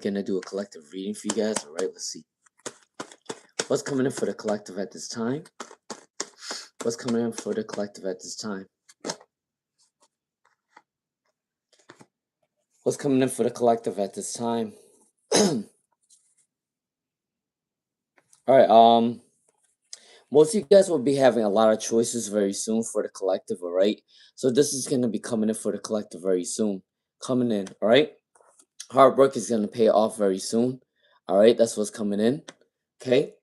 gonna do a collective reading for you guys. All right, let's see what's coming in for the collective at this time. What's coming in for the collective at this time? What's coming in for the collective at this time? All right. Most of you guys will be having a lot of choices very soon for the collective. All right. So this is gonna be coming in for the collective very soon. Coming in. All right. Hard work is gonna pay off very soon. All right. That's what's coming in. Okay.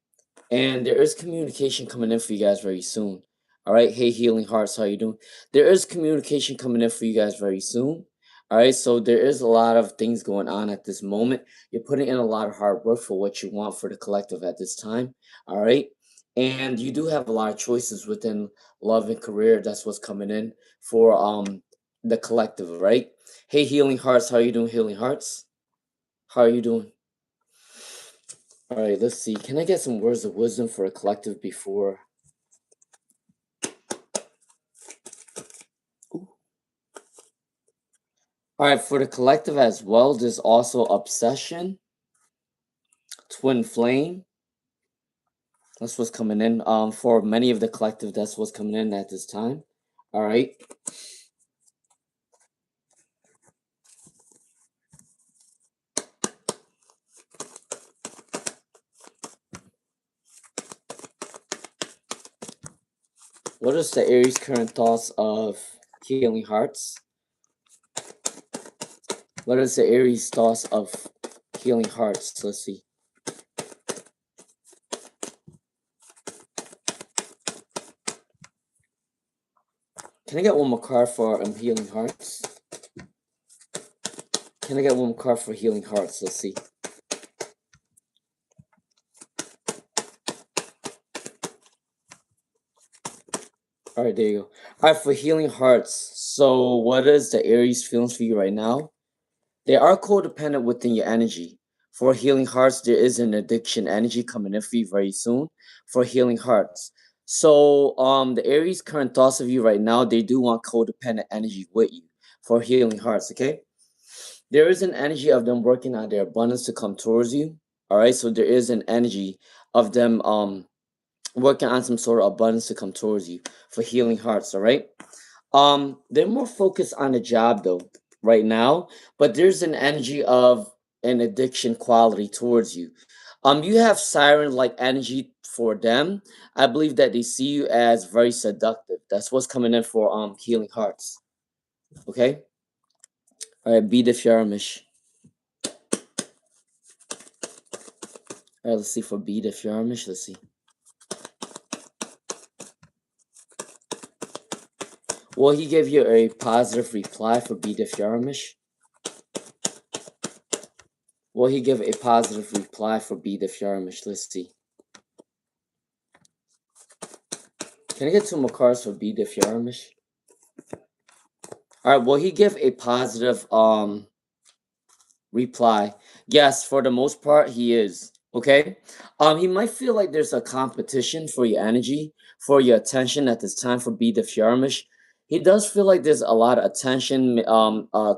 And there is communication coming in for you guys very soon. All right. Hey, Healing Hearts, how you doing? There is communication coming in for you guys very soon. All right. So there is a lot of things going on at this moment. You're putting in a lot of hard work for what you want for the collective at this time. All right. And you do have a lot of choices within love and career. That's what's coming in for the collective, right? Hey, Healing Hearts, how you doing, Healing Hearts? How are you doing? All right, let's see. Can I get some words of wisdom for a collective before? Ooh. All right, for the collective as well, there's also obsession, twin flame. That's what's coming in. For many of the collective, that's what's coming in at this time. All right. What is the Aries' current thoughts of Healing Hearts? What is the Aries' thoughts of Healing Hearts? Let's see. Can I get one more card for Healing Hearts? Can I get one more card for Healing Hearts? Let's see. All right, there you go. All right, for Healing Hearts. So what is the Aries feelings for you right now? They are codependent within your energy. For Healing Hearts, there is an addiction energy coming in for you very soon for Healing Hearts. So the Aries current thoughts of you right now, they do want codependent energy with you for Healing Hearts, okay? There is an energy of them working on their abundance to come towards you. All right, so there is an energy of them working on some sort of abundance to come towards you for Healing Hearts. All right. They're more focused on the job though right now, but there's an energy of an addiction quality towards you. You have siren like energy for them. I believe that they see you as very seductive. That's what's coming in for Healing Hearts. Okay. All right. Be the Fiaramish. All right. Let's see for Be the Fiaramish. Let's see. Will he give you a positive reply for Be the Fiaramish? Will he give a positive reply for Be the Fiaramish? Let's see. Can I get two more cards for Be the Fiaramish? All right, will he give a positive reply? Yes, for the most part, he is. Okay. He might feel like there's a competition for your energy, for your attention at this time for Be the Fiaramish. He does feel like there's a lot of attention,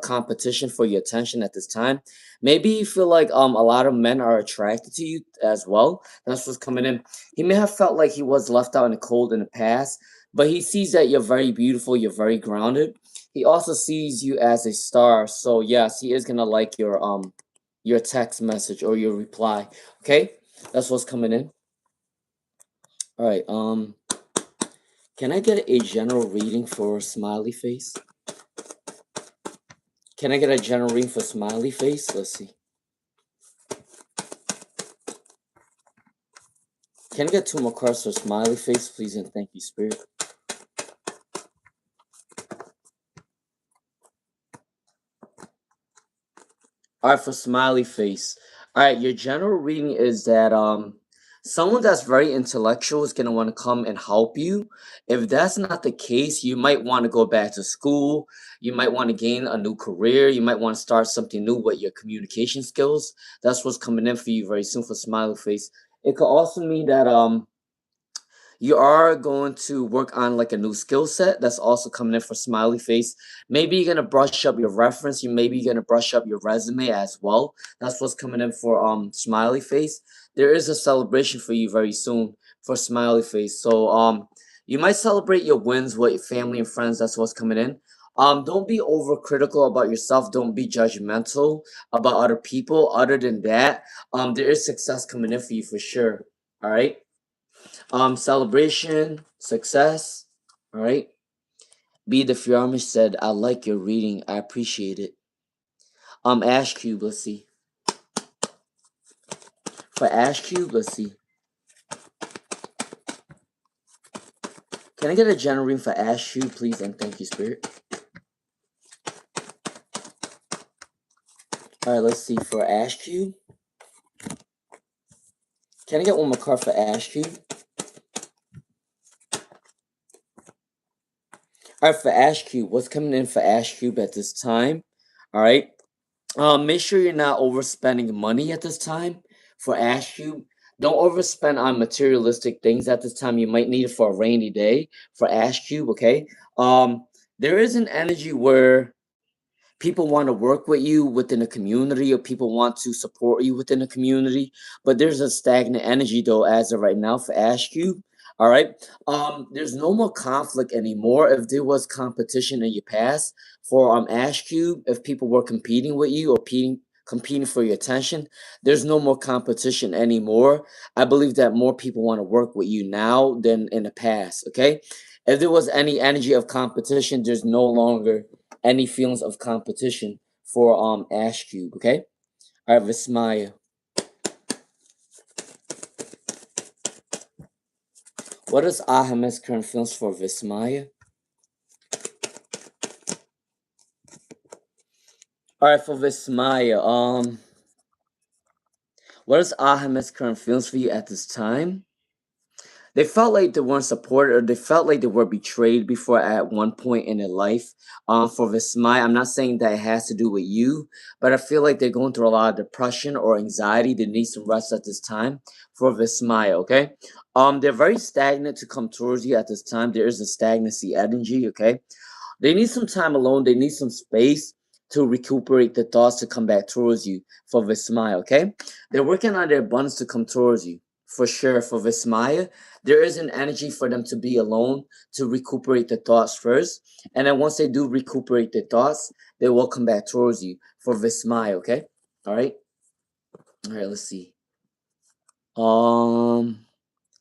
competition for your attention at this time. Maybe you feel like a lot of men are attracted to you as well. That's what's coming in. He may have felt like he was left out in the cold in the past, but he sees that you're very beautiful, you're very grounded. He also sees you as a star, so yes, he is gonna like your text message or your reply. Okay, that's what's coming in. All right. Can I get a general reading for Smiley Face? Can I get a general reading for Smiley Face? Let's see. Can I get two more cards for Smiley Face, please, and thank you, Spirit. All right, for Smiley Face. All right, your general reading is that someone that's very intellectual is going to want to come and help you. If that's not the case, you might want to go back to school. You might want to gain a new career. You might want to start something new with your communication skills. That's what's coming in for you very soon for Smiley Face. It could also mean that you are going to work on like a new skill set that's also coming in for smiley face. Maybe you're gonna brush up your reference. You maybe you're gonna brush up your resume as well. That's what's coming in for smiley face. There is a celebration for you very soon for smiley face. So you might celebrate your wins with your family and friends. That's what's coming in. Don't be overcritical about yourself. Don't be judgmental about other people. Other than that, there is success coming in for you for sure. All right. Celebration, success. All right. B the Fiarmish said, I like your reading. I appreciate it. Ash Cube, let's see. For Ash Cube, let's see. Can I get a general reading for Ash Cube, please? And thank you, Spirit. Alright, let's see. For Ash Cube. Can I get one more card for Ash Cube? Alright, for Ash Cube, what's coming in for Ash Cube at this time? Alright. Make sure you're not overspending money at this time for Ash Cube. Don't overspend on materialistic things at this time. You might need it for a rainy day for Ash Cube, okay? There is an energy where people want to work with you within a community, or people want to support you within a community, but there's a stagnant energy though as of right now for Ash Cube. All right. There's no more conflict anymore. If there was competition in your past for Ash Cube, if people were competing with you or competing for your attention, there's no more competition anymore. I believe that more people want to work with you now than in the past. Okay. If there was any energy of competition, there's no longer any feelings of competition for Ash Cube, okay? All right, Vismaya. What is Ahamed's current feelings for Vismaya? All right, for Vismaya, what is Ahamed's current feelings for you at this time? They felt like they weren't supported, or they felt like they were betrayed before at one point in their life. For Vismaya, I'm not saying that it has to do with you, but I feel like they're going through a lot of depression or anxiety. They need some rest at this time for Vismaya, okay? They're very stagnant to come towards you at this time. There is a stagnancy energy, okay? They need some time alone. They need some space to recuperate the thoughts to come back towards you for Vismaya, okay? They're working on their abundance to come towards you. For sure, for Vismaya, there is an energy for them to be alone to recuperate the thoughts first. And then once they do recuperate the thoughts, they will come back towards you for Vismaya, okay? All right? All right, let's see.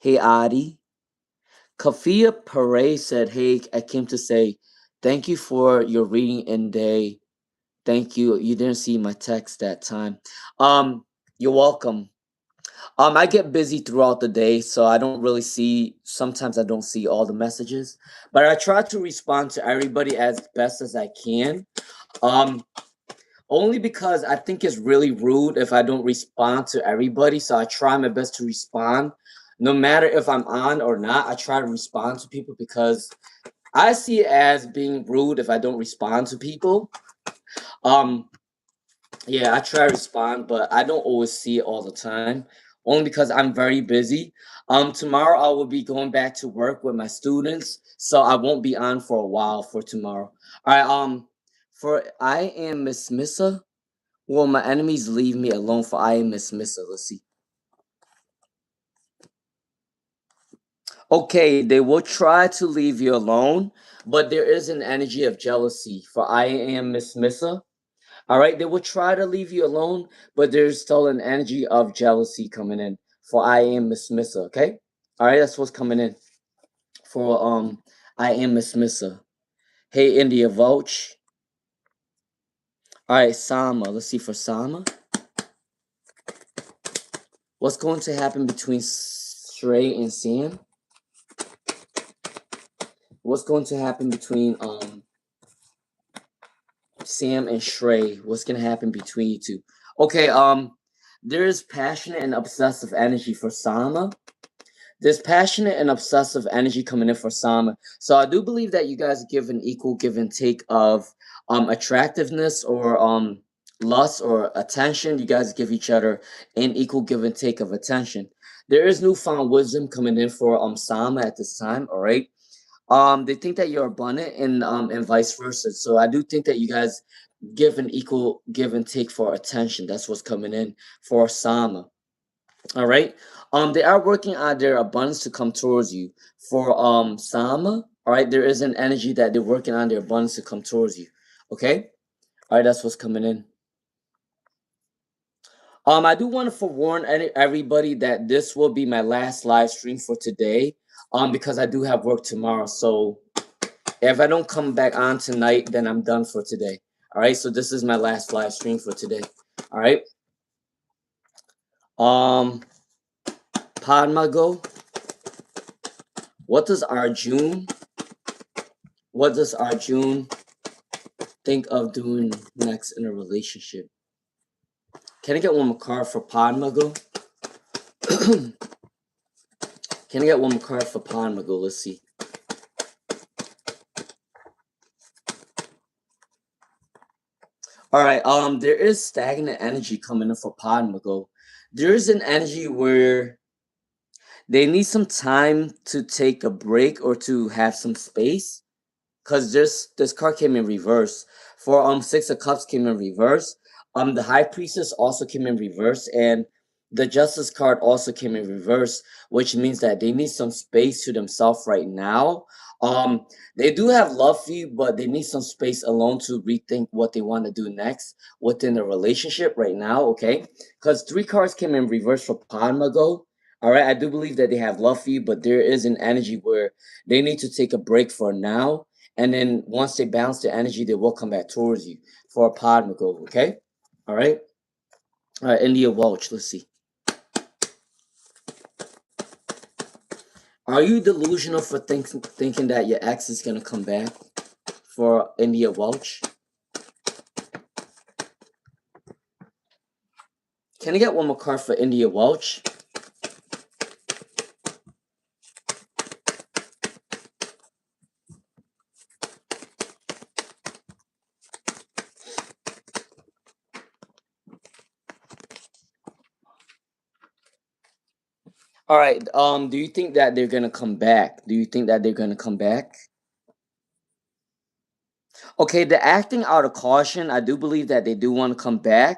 Hey, Adi. Kafia Perez said, hey, I came to say thank you for your reading and day. Thank you. You didn't see my text that time. You're welcome. I get busy throughout the day, so I don't really see. Sometimes I don't see all the messages, but I try to respond to everybody as best as I can. Um, Only because I think it's really rude if I don't respond to everybody. So I try my best to respond, no matter if I'm on or not. I try to respond to people because I see it as being rude if I don't respond to people. Um, Yeah, I try to respond, but I don't always see it all the time. Only because I'm very busy. Tomorrow I will be going back to work with my students, so I won't be on for a while for tomorrow. All right. For I am Miss Missa. Will my enemies leave me alone? For I am Miss Missa. Let's see. Okay, they will try to leave you alone, but there is an energy of jealousy. For I am Miss Missa. All right, they will try to leave you alone, but there's still an energy of jealousy coming in. For I am Miss Missa, okay? All right, that's what's coming in. For I am Miss Missa. Hey, India Vulch. All right, Sama. Let's see for Sama. What's going to happen between Shrey and Sam? What's going to happen between Sam and Shrey? What's gonna happen between you two? Okay, there's passionate and obsessive energy for Sama. There's passionate and obsessive energy coming in for Sama. So I do believe that you guys give an equal give and take of attractiveness or lust or attention. You guys give each other an equal give and take of attention. There is newfound wisdom coming in for Sama at this time. All right. They think that you're abundant and vice versa. So I do think that you guys give an equal give and take for attention. That's what's coming in for Sama. All right. They are working on their abundance to come towards you. For Sama, all right, there is an energy that they're working on their abundance to come towards you. Okay? All right, that's what's coming in. I do want to forewarn everybody that this will be my last live stream for today. Because I do have work tomorrow. So if I don't come back on tonight, then I'm done for today. All right, so this is my last live stream for today. All right. Um, Padmago, what does Arjun? What does Arjun think of doing next in a relationship? Can I get one more card for Padmago? Can I get one more card for Padmago? Let's see. All right. There is stagnant energy coming in for Padmago. There is an energy where they need some time to take a break or to have some space. Cause this card came in reverse. For Six of Cups came in reverse. The High Priestess also came in reverse, and the Justice card also came in reverse, which means that they need some space to themselves right now. They do have love for you, but they need some space alone to rethink what they want to do next within the relationship right now. Okay, because three cards came in reverse for Padmago. All right, I do believe that they have love for you, but there is an energy where they need to take a break for now, and then once they balance their energy, they will come back towards you for a Padmago. Okay, all right. All right, India Welch. Let's see. Are you delusional for thinking that your ex is gonna come back for India Welch? Can I get one more card for India Welch? All right. Do you think that they're gonna come back? Do you think that they're gonna come back? Okay, the acting out of caution, I do believe that they do want to come back,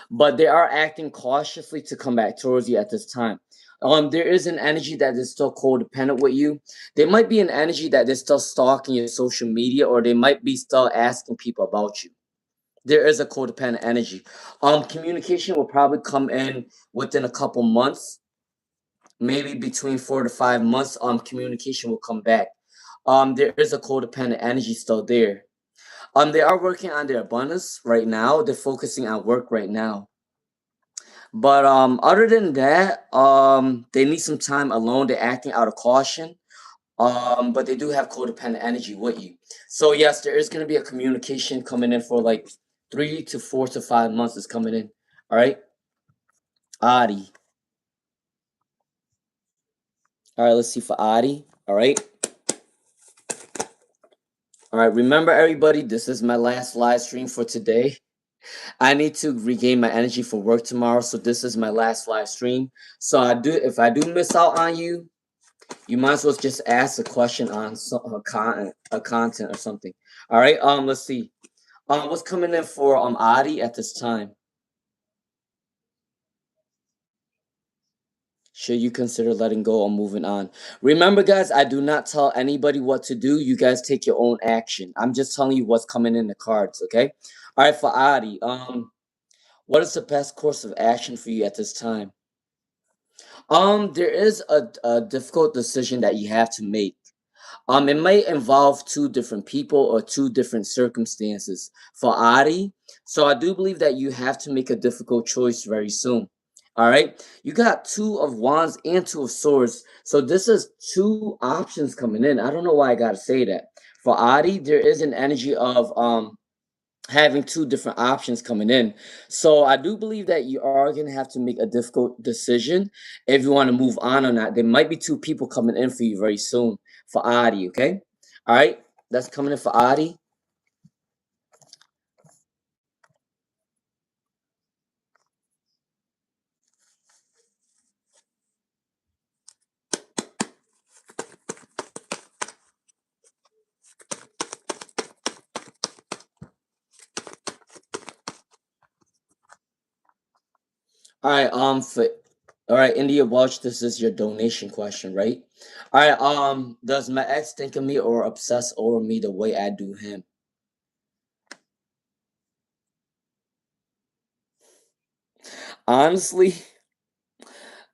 but they are acting cautiously to come back towards you at this time. There is an energy that is still codependent with you. There might be an energy that they're still stalking your social media, or they might be still asking people about you. There is a codependent energy. Communication will probably come in within a couple months, maybe between 4 to 5 months. Communication will come back. There is a codependent energy still there. They are working on their abundance right now. They're focusing on work right now. But other than that, they need some time alone. They're acting out of caution. But they do have codependent energy with you. So yes, there is gonna be a communication coming in for like 3 to 4 to 5 months is coming in. All right. Adi. All right, let's see for Adi. All right. All right. Remember everybody, this is my last live stream for today. I need to regain my energy for work tomorrow, so this is my last live stream. So if I do miss out on you, you might as well just ask a question on content or something. All right. Let's see. What's coming in for Adi at this time? Should you consider letting go or moving on? Remember, guys, I do not tell anybody what to do. You guys take your own action. I'm just telling you what's coming in the cards. Okay. All right. For Adi, what is the best course of action for you at this time? There is a difficult decision that you have to make. It might involve two different people or two different circumstances for Adi. So I do believe that you have to make a difficult choice very soon. All right. You got two of wands and two of swords. So this is two options coming in. I don't know why I gotta say that. For Adi, there is an energy of having two different options coming in. So I do believe that you are going to have to make a difficult decision if you want to move on or not. There might be two people coming in for you very soon for Adi, okay? All right, that's coming in for Adi. All right, all right, India Watch, this is your donation question, right? All right, does my ex think of me or obsess over me the way I do him? Honestly,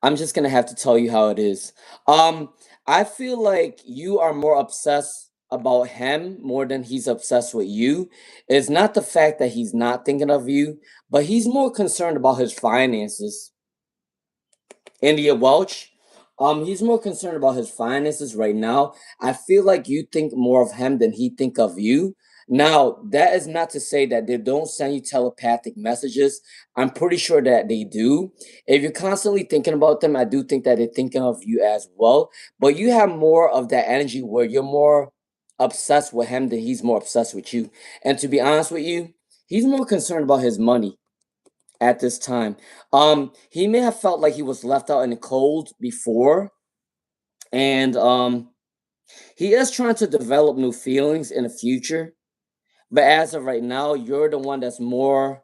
I'm just gonna have to tell you how it is. Um, I feel like you are more obsessed about him more than he's obsessed with you. It's not the fact that he's not thinking of you, but he's more concerned about his finances. India Welch. He's more concerned about his finances right now. I feel like you think more of him than he think of you. Now, that is not to say that they don't send you telepathic messages. I'm pretty sure that they do. If you're constantly thinking about them, I do think that they're thinking of you as well. But you have more of that energy where you're more obsessed with him than he's more obsessed with you. And to be honest with you, he's more concerned about his money at this time. He may have felt like he was left out in the cold before, and he is trying to develop new feelings in the future. But as of right now, you're the one that's more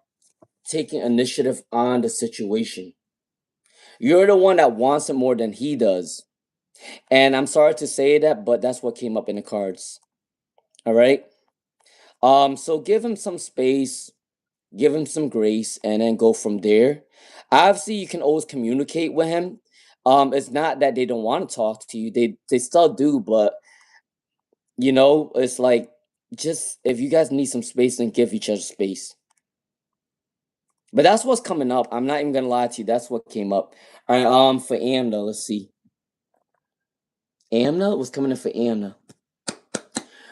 taking initiative on the situation. You're the one that wants it more than he does. And I'm sorry to say that, but that's what came up in the cards. All right. So give him some space, give him some grace, and then go from there. Obviously, you can always communicate with him. It's not that they don't want to talk to you; they still do, but it's like just if you guys need some space, then give each other space. But that's what's coming up. I'm not even gonna lie to you. That's what came up. All right. For Amna, let's see. Amna was coming in for Amna.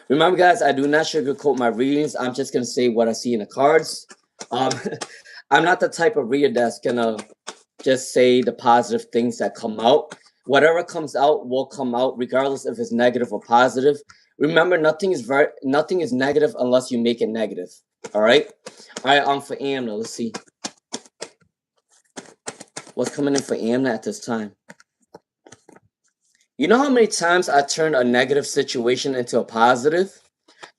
Remember, guys, I do not sugarcoat my readings. I'm just gonna say what I see in the cards. Um, I'm not the type of reader that's gonna just say the positive things that come out. Whatever comes out will come out, regardless if it's negative or positive. Remember, nothing is negative unless you make it negative. All right. All right. For Amna, let's see what's coming in for Amna at this time. You know how many times I turned a negative situation into a positive?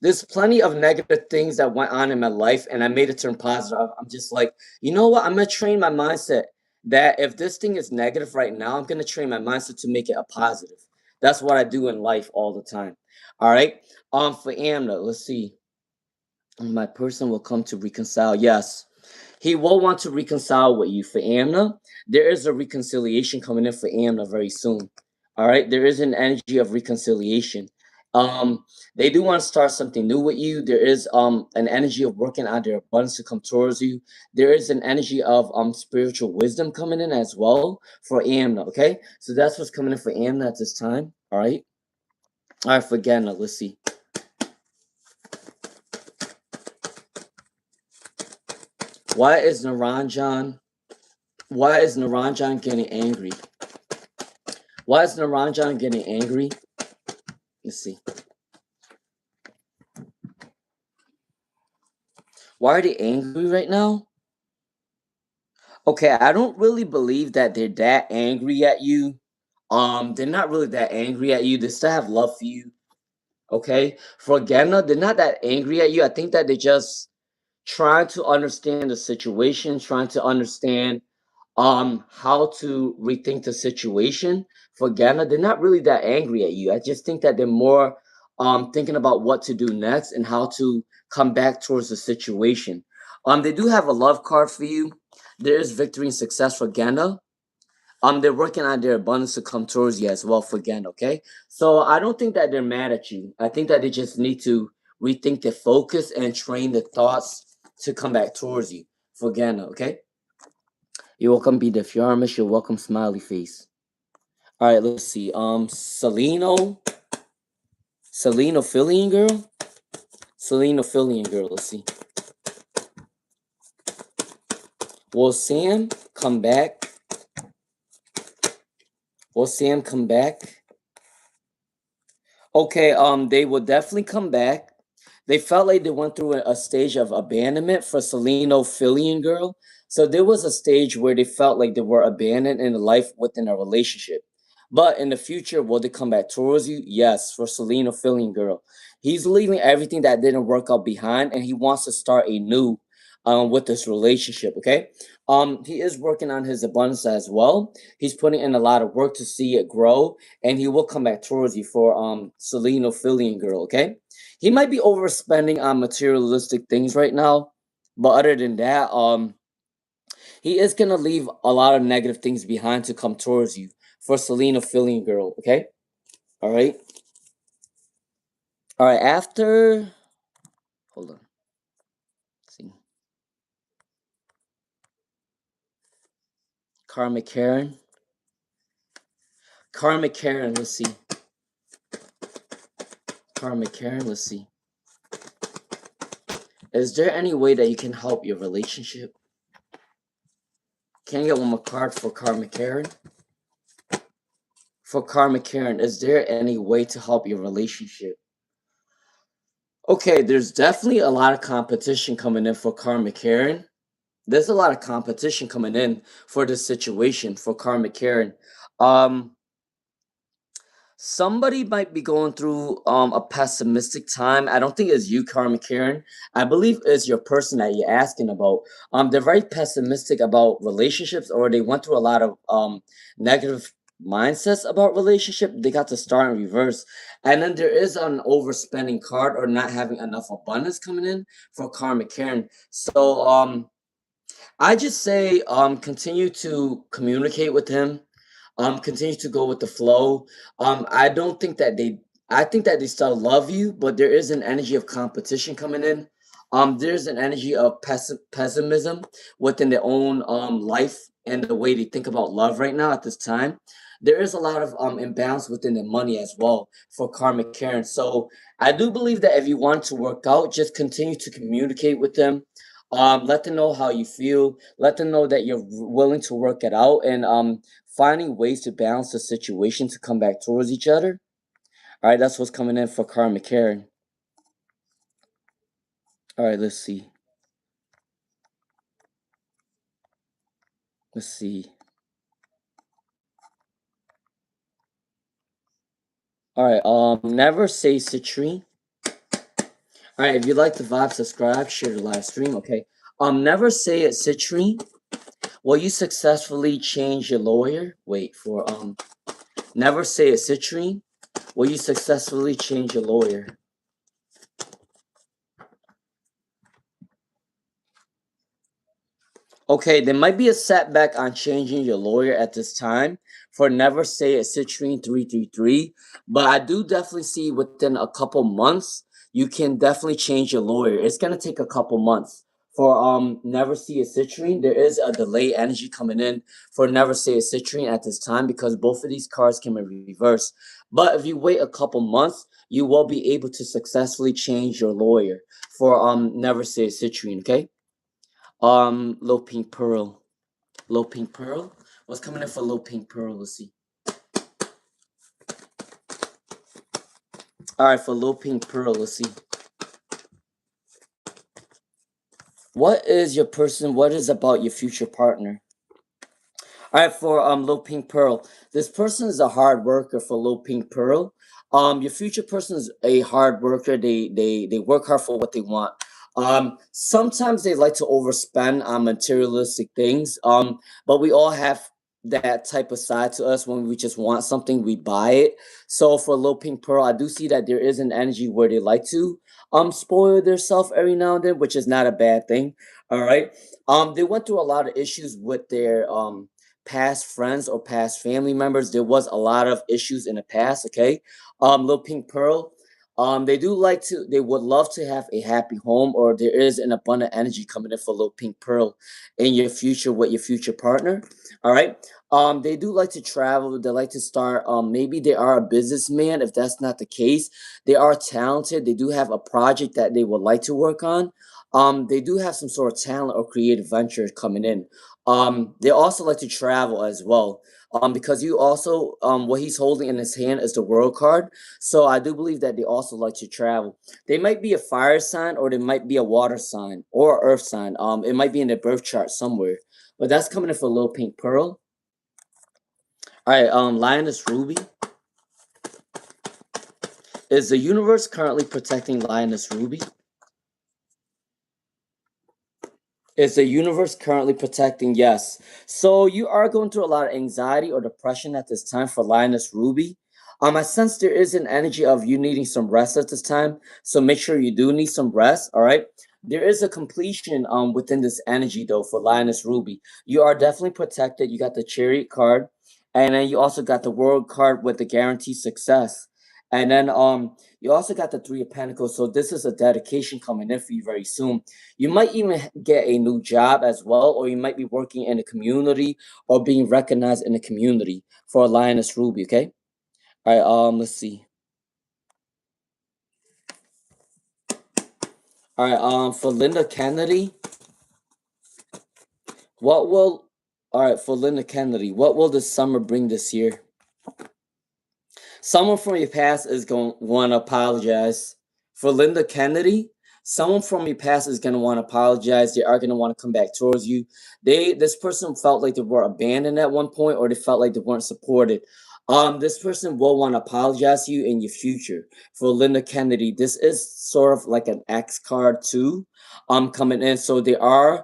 There's plenty of negative things that went on in my life, and I made it turn positive. I'm just like, you know what? I'm gonna train my mindset that if this thing is negative right now, I'm gonna train my mindset to make it a positive. That's what I do in life all the time. All right. For Amna, let's see. My person will come to reconcile. Yes, he will want to reconcile with you. For Amna, there is a reconciliation coming in for Amna very soon. All right, there is an energy of reconciliation. They do want to start something new with you. There is an energy of working on their abundance to come towards you. There is an energy of spiritual wisdom coming in as well for Amna. Okay, so that's what's coming in for Amna at this time. All right, for Ganna, let's see. Why is Naranjan? Why is Naranjan getting angry? Why is Naranjan getting angry? Let's see. Why are they angry right now? Okay, I don't really believe that they're that angry at you. They're not really that angry at you. They still have love for you. Okay, for Genna, they're not that angry at you. I think that they're just trying to understand the situation, trying to understand how to rethink the situation. For Ghana, they're not really that angry at you. I just think that they're more thinking about what to do next and how to come back towards the situation. They do have a love card for you. There is victory and success for Ghana. They're working on their abundance to come towards you as well for Ghana, okay? So I don't think that they're mad at you. I think that they just need to rethink their focus and train their thoughts to come back towards you for Ghana, okay? You're welcome, be the Fiarmish. You're welcome, smiley face. All right, let's see. Seleno Phillian girl. Seleno Phillian girl. Let's see. Will Sam come back? Will Sam come back? Okay. They will definitely come back. They felt like they went through a stage of abandonment for Seleno Phillian girl. So there was a stage where they felt like they were abandoned in a life within a relationship. But in the future, will they come back towards you? Yes, for Selena Phillian girl. He's leaving everything that didn't work out behind and he wants to start a new with this relationship, okay? He is working on his abundance as well. He's putting in a lot of work to see it grow, and he will come back towards you for Selenophilian girl. Okay, he might be overspending on materialistic things right now, but other than that, he is gonna leave a lot of negative things behind to come towards you for Selenophilian girl. Okay, all right, all right. After, hold on, let's see, Karmic Karen, Karmic Karen. Let's see, Karmic Karen. Let's see. Is there any way that you can help your relationship? Can I get one more card for Karma Karen? For Karma Karen, is there any way to help your relationship? Okay, there's definitely a lot of competition coming in for Karma Karen. There's a lot of competition coming in for this situation for Karma Karen. Um, Somebody might be going through a pessimistic time. I don't think it's you, Karma Karen. I believe it's your person that you're asking about. They're very pessimistic about relationships, or they went through a lot of negative mindsets about relationship. They got to start in reverse. And then there is an overspending card or not having enough abundance coming in for Karma Karen. So I just say continue to communicate with him, continue to go with the flow. I don't think that they I think that they still love you, but there is an energy of competition coming in. There's an energy of pessimism within their own life and the way they think about love right now at this time. There is a lot of imbalance within their money as well for karmic Karen. So I do believe that if you want to work out, just continue to communicate with them. Let them know how you feel. Let them know that you're willing to work it out, and finding ways to balance the situation to come back towards each other. All right, that's what's coming in for Karma Karen. All right, let's see. Let's see. All right, never say citrine. All right, if you like the vibe, subscribe, share the live stream. Okay. Never say it citrine. Will you successfully change your lawyer? Wait for never say it citrine. Will you successfully change your lawyer? Okay, there might be a setback on changing your lawyer at this time for never say a citrine 333, but I do definitely see within a couple months you can definitely change your lawyer. It's gonna take a couple months for never see a citrine. There is a delay energy coming in for never say a citrine at this time because both of these cards can be reversed. But if you wait a couple months, you will be able to successfully change your lawyer for never say a citrine. Okay. Low pink pearl. Low pink pearl. What's coming in for low pink pearl? Let's see. All right, for low pink pearl, let's see. What is your person? What is about your future partner? All right, for low pink pearl. This person is a hard worker for low pink pearl. Your future person is a hard worker. They work hard for what they want. Sometimes they like to overspend on materialistic things. But we all have that type of side to us when we just want something, we buy it. So for low pink pearl, I do see that there is an energy where they like to spoil themselves every now and then, which is not a bad thing. All right. They went through a lot of issues with their past friends or past family members. There was a lot of issues in the past. Okay, Little Pink Pearl. They would love to have a happy home, or there is an abundant energy coming in for Little Pink Pearl in your future with your future partner. All right. They do like to travel. They like to start. Maybe they are a businessman. If that's not the case, they are talented. They do have a project that they would like to work on. They do have some sort of talent or creative venture coming in. They also like to travel as well. Because you also what he's holding in his hand is the world card. So I do believe that they also like to travel. They might be a fire sign or they might be a water sign or earth sign. It might be in their birth chart somewhere. But that's coming in for Little Pink Pearl. All right, Lioness Ruby. Is the universe currently protecting Lioness Ruby? Is the universe currently protecting? Yes. So you are going through a lot of anxiety or depression at this time for Lioness Ruby. I sense there is an energy of you needing some rest at this time. So make sure you do need some rest. All right. There is a completion within this energy though for Lioness Ruby. You are definitely protected. You got the Chariot card, and then you also got the World card with the guaranteed success. And then you also got the Three of Pentacles. So this is a dedication coming in for you very soon. You might even get a new job as well, or you might be working in a community or being recognized in a community for Lioness Ruby, okay? All right, let's see. All right, for Linda Kennedy, what will all right, for Linda Kennedy, what will the summer bring this year? Someone from your past is going to want to apologize. For Linda Kennedy, someone from your past is going to want to apologize. They are going to want to come back towards you. This person felt like they were abandoned at one point, or they felt like they weren't supported. This person will want to apologize to you in your future. For Linda Kennedy, this is sort of like an X card too, coming in. So they are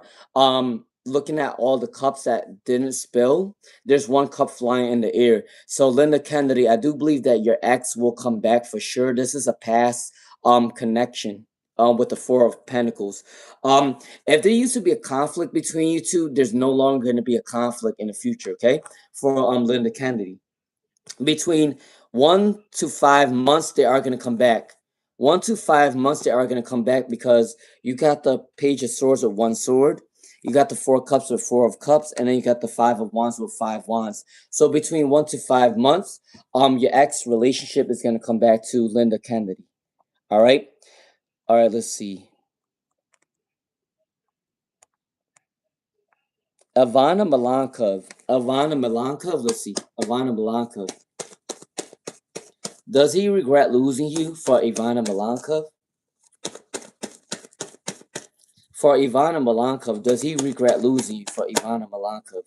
looking at all the cups that didn't spill. There's one cup flying in the air. So Linda Kennedy, I do believe that your ex will come back for sure. This is a past connection with the Four of Pentacles. If there used to be a conflict between you two, there's no longer going to be a conflict in the future, okay? For Linda Kennedy. Between 1 to 5 months, they are going to come back. 1 to 5 months, they are going to come back because you got the Page of Swords with one sword. You got the Four of Cups with Four of Cups, and then you got the Five of Wands with five wands. So between 1 to 5 months, your ex relationship is gonna come back to Linda Kennedy. All right, all right. Let's see. Ivana Malankov. Ivana Malankov. Let's see. Ivana Malankov. Does he regret losing you for Ivana Malankov? For Ivana Malankov, does he regret losing you for Ivana Malankov?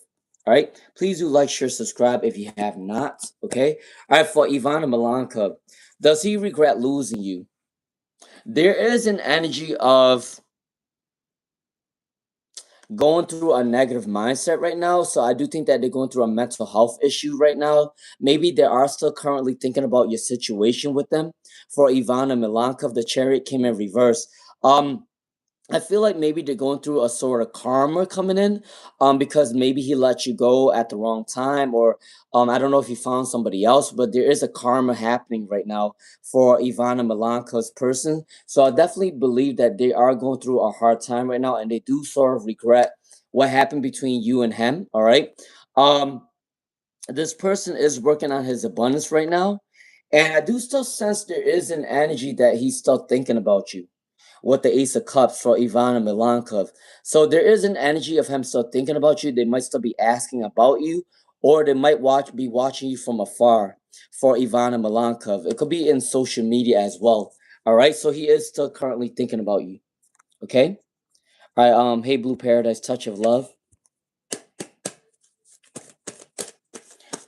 All right. Please do like, share, subscribe if you have not. Okay. All right. For Ivana Malankov, does he regret losing you? There is an energy of going through a negative mindset right now. So I do think that they're going through a mental health issue right now. Maybe they are still currently thinking about your situation with them. For Ivana Milankov, the Chariot came in reverse. I feel like maybe they're going through a sort of karma coming in, because maybe he let you go at the wrong time, or I don't know if he found somebody else, but there is a karma happening right now for Ivana Milanko's person. So I definitely believe that they are going through a hard time right now, and they do sort of regret what happened between you and him. All right, um, this person is working on his abundance right now, and I do still sense there is an energy that he's still thinking about you with the Ace of Cups for Ivana Milankov. So there is an energy of him still thinking about you. They might still be asking about you, or they might be watching you from afar for Ivana Milankov. It could be in social media as well. All right, so he is still currently thinking about you. Okay. All right. Hey, Blue Paradise, Touch of Love.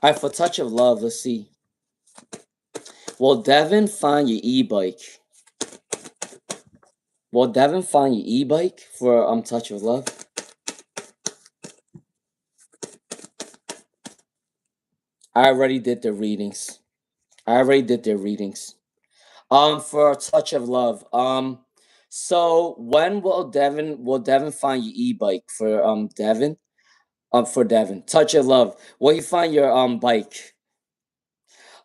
All right, for Touch of Love, let's see. Will Devin find your e-bike? Will Devin find your e-bike for Touch of Love? I already did the readings. I already did their readings. For Touch of Love. So when will Devin find your e-bike for Devin? For Devin. Touch of Love. Will you find your bike?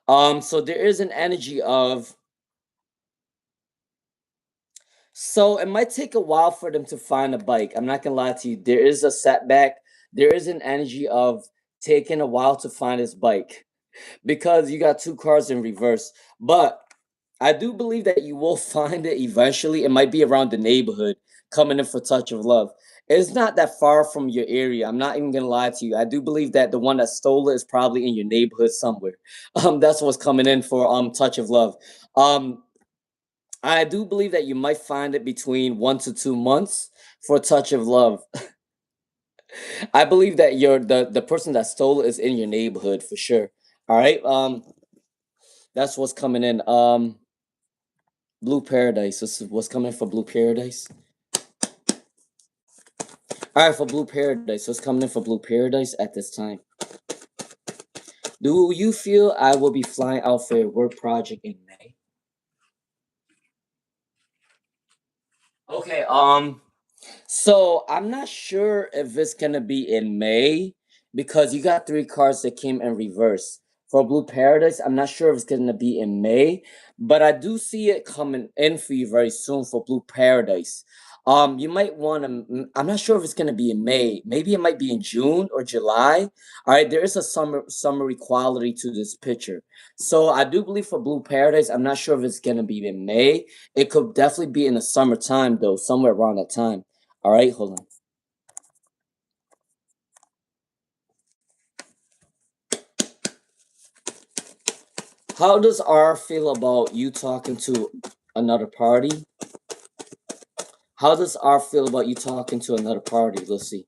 So there is an energy of, so it might take a while for them to find a bike. I'm not gonna lie to you. There is a setback. There is an energy of taking a while to find his bike because you got two cars in reverse. But I do believe that you will find it eventually. It might be around the neighborhood coming in for Touch of Love. It's not that far from your area. I'm not even gonna lie to you. I do believe that the one that stole it is probably in your neighborhood somewhere. That's what's coming in for Touch of Love. Um, I do believe that you might find it between 1 to 2 months for Touch of Love. I believe that the person that stole it is in your neighborhood for sure. All right. That's what's coming in. Blue Paradise. This is what's coming for Blue Paradise. All right, for Blue Paradise. What's coming in for Blue Paradise at this time? Do you feel I will be flying out for a work project in May? Okay, so I'm not sure if it's gonna be in May because you got three cards that came in reverse. For Blue Paradise, I'm not sure if it's gonna be in May, but I do see it coming in for you very soon for Blue Paradise. You might want to. I'm not sure if it's gonna be in May. Maybe it might be in June or July. All right, there is a summery quality to this picture. So I do believe for Blue Paradise, I'm not sure if it's gonna be in May. It could definitely be in the summertime though, somewhere around that time. All right, hold on. How does R feel about you talking to another party? How does R feel about you talking to another party? Let's see.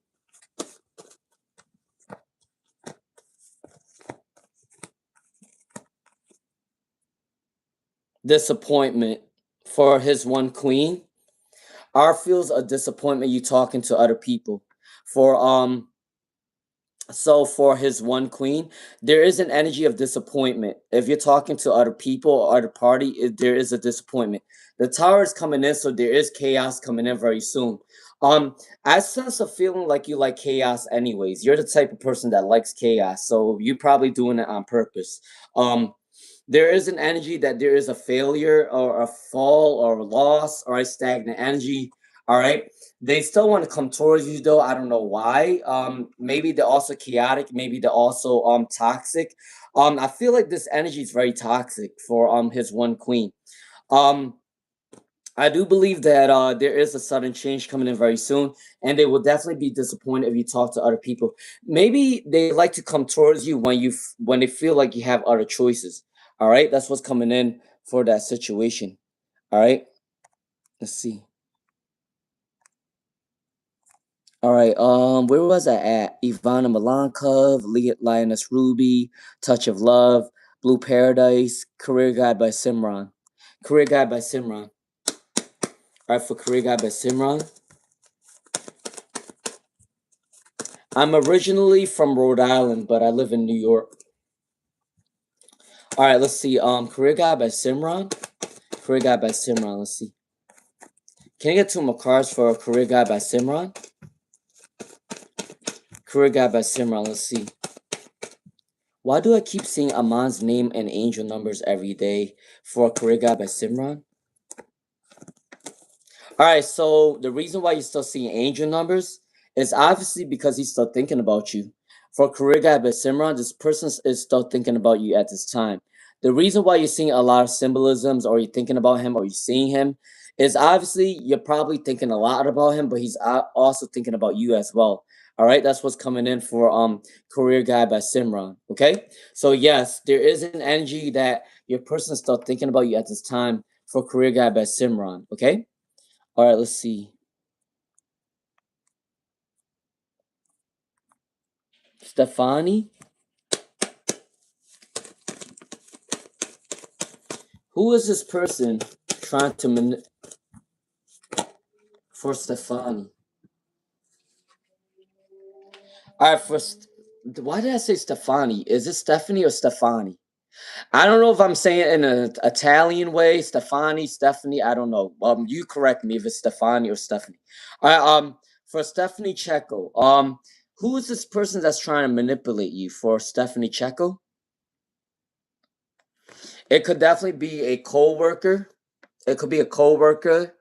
Disappointment for his one queen. R feels a disappointment you talking to other people. For So for his one queen, there is an energy of disappointment. If you're talking to other people or other party, there is a disappointment. The tower is coming in, so there is chaos coming in very soon. I sense a feeling like you like chaos anyways. You're the type of person that likes chaos, so you're probably doing it on purpose. There is an energy that there is a failure or a fall or a loss or a stagnant energy. All right. They still want to come towards you though. I don't know why. Maybe they're also chaotic. Maybe they're also toxic. I feel like this energy is very toxic for his one queen. Um, I do believe that there is a sudden change coming in very soon, and they will definitely be disappointed if you talk to other people. Maybe they like to come towards you when they feel like you have other choices. All right, that's what's coming in for that situation. All right, let's see. All right, where was I at? Ivana Malankov, Lioness Ruby, Touch of Love, Blue Paradise, Career Guide by Simran. Career Guide by Simran. All right, for Career Guide by Simran. I'm originally from Rhode Island, but I live in New York. All right, let's see. Career Guide by Simran. Career Guide by Simran. Let's see. Can I get two more cards for a Career Guide by Simran? Career Guide by Simran. Let's see. Why do I keep seeing Aman's name and angel numbers every day for a Career Guide by Simran? All right, so the reason why you're still seeing angel numbers is obviously because he's still thinking about you. For Career Guide by Simran, this person is still thinking about you at this time. The reason why you're seeing a lot of symbolisms, or you're thinking about him, or you're seeing him, is obviously you're probably thinking a lot about him, but he's also thinking about you as well. All right, that's what's coming in for Career Guide by Simran. Okay, so yes, there is an energy that your person is still thinking about you at this time for Career Guide by Simran. Okay. All right, let's see. Stefani? Who is this person trying to for Stefani? All right, why did I say Stefani? Is it Stephanie or Stefani? I don't know if I'm saying it in an Italian way. Stefani, Stephanie. I don't know. You correct me if it's Stefani or Stephanie. All right. For Stephanie Checo. Who is this person that's trying to manipulate you? For Stephanie Checo, it could definitely be a co-worker. It could be a co-worker.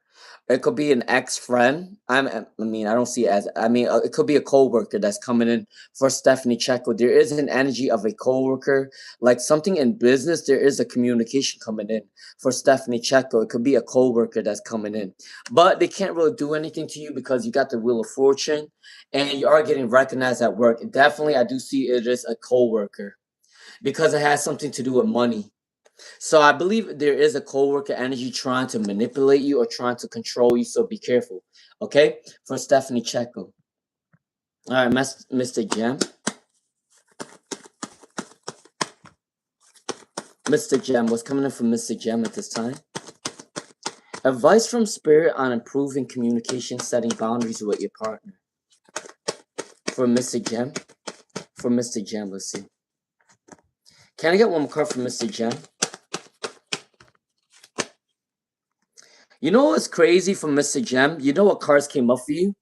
It could be an ex-friend. I mean, I don't see it as. I mean, it could be a coworker that's coming in for Stephanie Checo. There is an energy of a coworker, like something in business. There is a communication coming in for Stephanie Checo. It could be a coworker that's coming in, but they can't really do anything to you because you got the Wheel of Fortune, and you are getting recognized at work. Definitely, I do see it as a coworker because it has something to do with money. So I believe there is a coworker energy trying to manipulate you or trying to control you. So be careful. Okay? For Stephanie Checo. All right, Mr. Gem. Mr. Gem, what's coming in from Mr. Gem at this time? Advice from Spirit on improving communication, setting boundaries with your partner. for Mr. Gem. For Mr. Gem, let's see. Can I get one more card for Mr. Gem? You know what's crazy for Mr. Gem? You know what cards came up for you?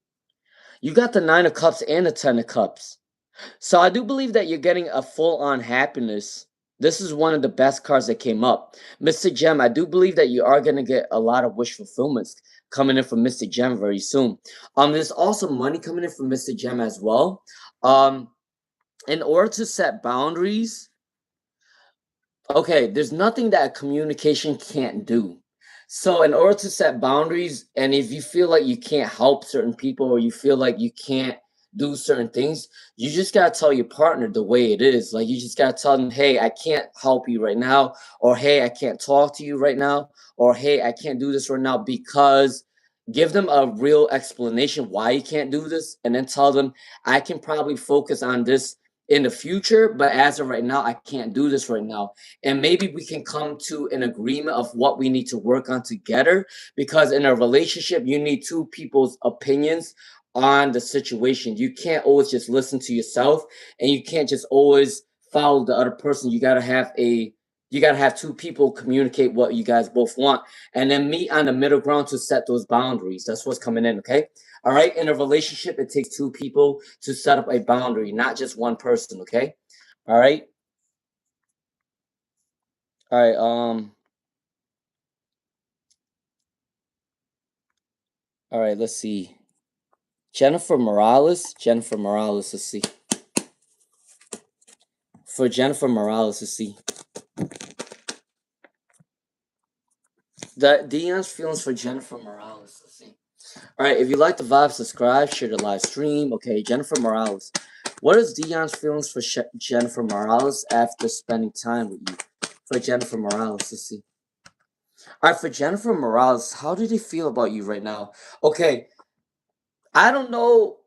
You got the 9 of Cups and the 10 of Cups. So I do believe that you're getting a full-on happiness. This is one of the best cards that came up. Mr. Gem, I do believe that you are going to get a lot of wish fulfillments coming in from Mr. Gem very soon. There's also money coming in from Mr. Gem as well. In order to set boundaries, okay, there's nothing that communication can't do. So in order to set boundaries, and if you feel like you can't help certain people or you feel like you can't do certain things, you just gotta tell your partner the way it is. Like you just gotta tell them, hey, I can't help you right now, or hey, I can't talk to you right now, or hey, I can't do this right now because give them a real explanation why you can't do this, and then tell them I can probably focus on this in the future, but as of right now, I can't do this right now. And maybe we can come to an agreement of what we need to work on together, because in a relationship you need two people's opinions on the situation. You can't always just listen to yourself, and you can't just always follow the other person. You got to have two people communicate what you guys both want, and then meet on the middle ground to set those boundaries. That's what's coming in. Okay, all right. In a relationship it takes two people to set up a boundary, not just one person. Okay, all right. All right. All right, let's see. Jennifer Morales. Jennifer Morales, let's see. For Jennifer Morales, let's see. Dion's feelings for Jennifer Morales, let's see. All right, if you like the vibe, subscribe, share the live stream. Okay, Jennifer Morales. What is Dion's feelings for Jennifer Morales after spending time with you? For Jennifer Morales, let's see. All right, for Jennifer Morales, how do they feel about you right now? Okay, I don't know.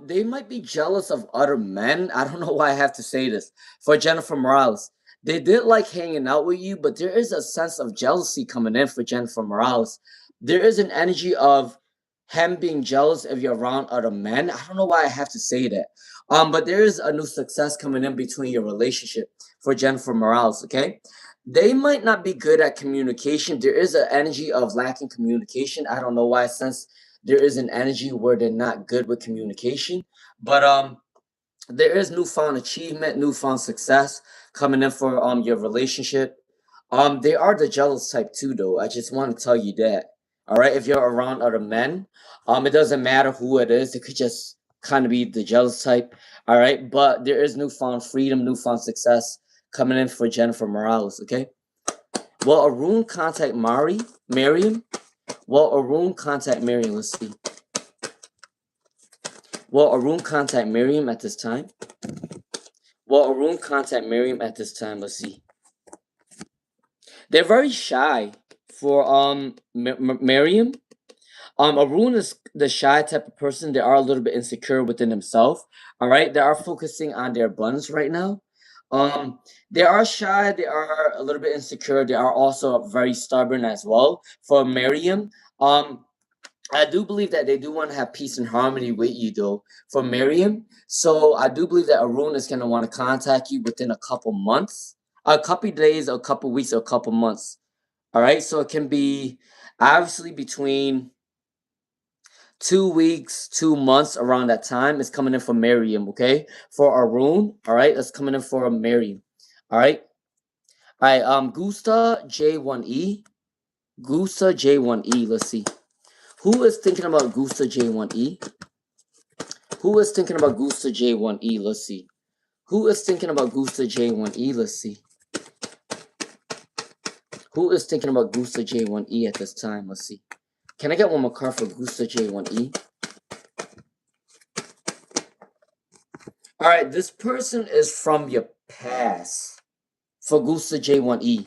They might be jealous of other men. I don't know why I have to say this. For Jennifer Morales, they did like hanging out with you, but there is a sense of jealousy coming in for Jennifer Morales. There is an energy of him being jealous if you're around other men. I don't know why I have to say that. But there is a new success coming in between your relationship for Jennifer Morales, okay? They might not be good at communication. There is an energy of lacking communication. I don't know why I sense there is an energy where they're not good with communication, but there is newfound achievement, newfound success coming in for your relationship. They are the jealous type too, though. I just want to tell you that. All right, if you're around other men, it doesn't matter who it is. It could just kind of be the jealous type. All right, but there is newfound freedom, newfound success coming in for Jennifer Morales. Okay. Will Arun contact Miriam? Will Arun contact Miriam? Let's see. Will Arun contact Miriam at this time? Will Arun contact Miriam at this time? Let's see. They're very shy for Miriam. Arun is the shy type of person. They are a little bit insecure within themselves. All right, they are focusing on their abundance right now. They are shy. They are a little bit insecure. They are also very stubborn as well. For Miriam, I do believe that they do want to have peace and harmony with you, though, for Miriam. So I do believe that Arun is going to want to contact you within a couple months, a couple days, a couple weeks, or a couple months. All right. So it can be obviously between 2 weeks, 2 months around that time. It's coming in for Miriam. Okay. For Arun. All right. That's coming in for Miriam. All right. All right. Gusta J1E. Gusta J1E. Let's see. Who is thinking about Gusta J1E? Who is thinking about Gusta J1E? Let's see. Who is thinking about Gusta J1E? Let's see. Who is thinking about Gusta J1E at this time? Let's see. Can I get one more card for Gusta J1E? All right, this person is from your past for Gusta J1E.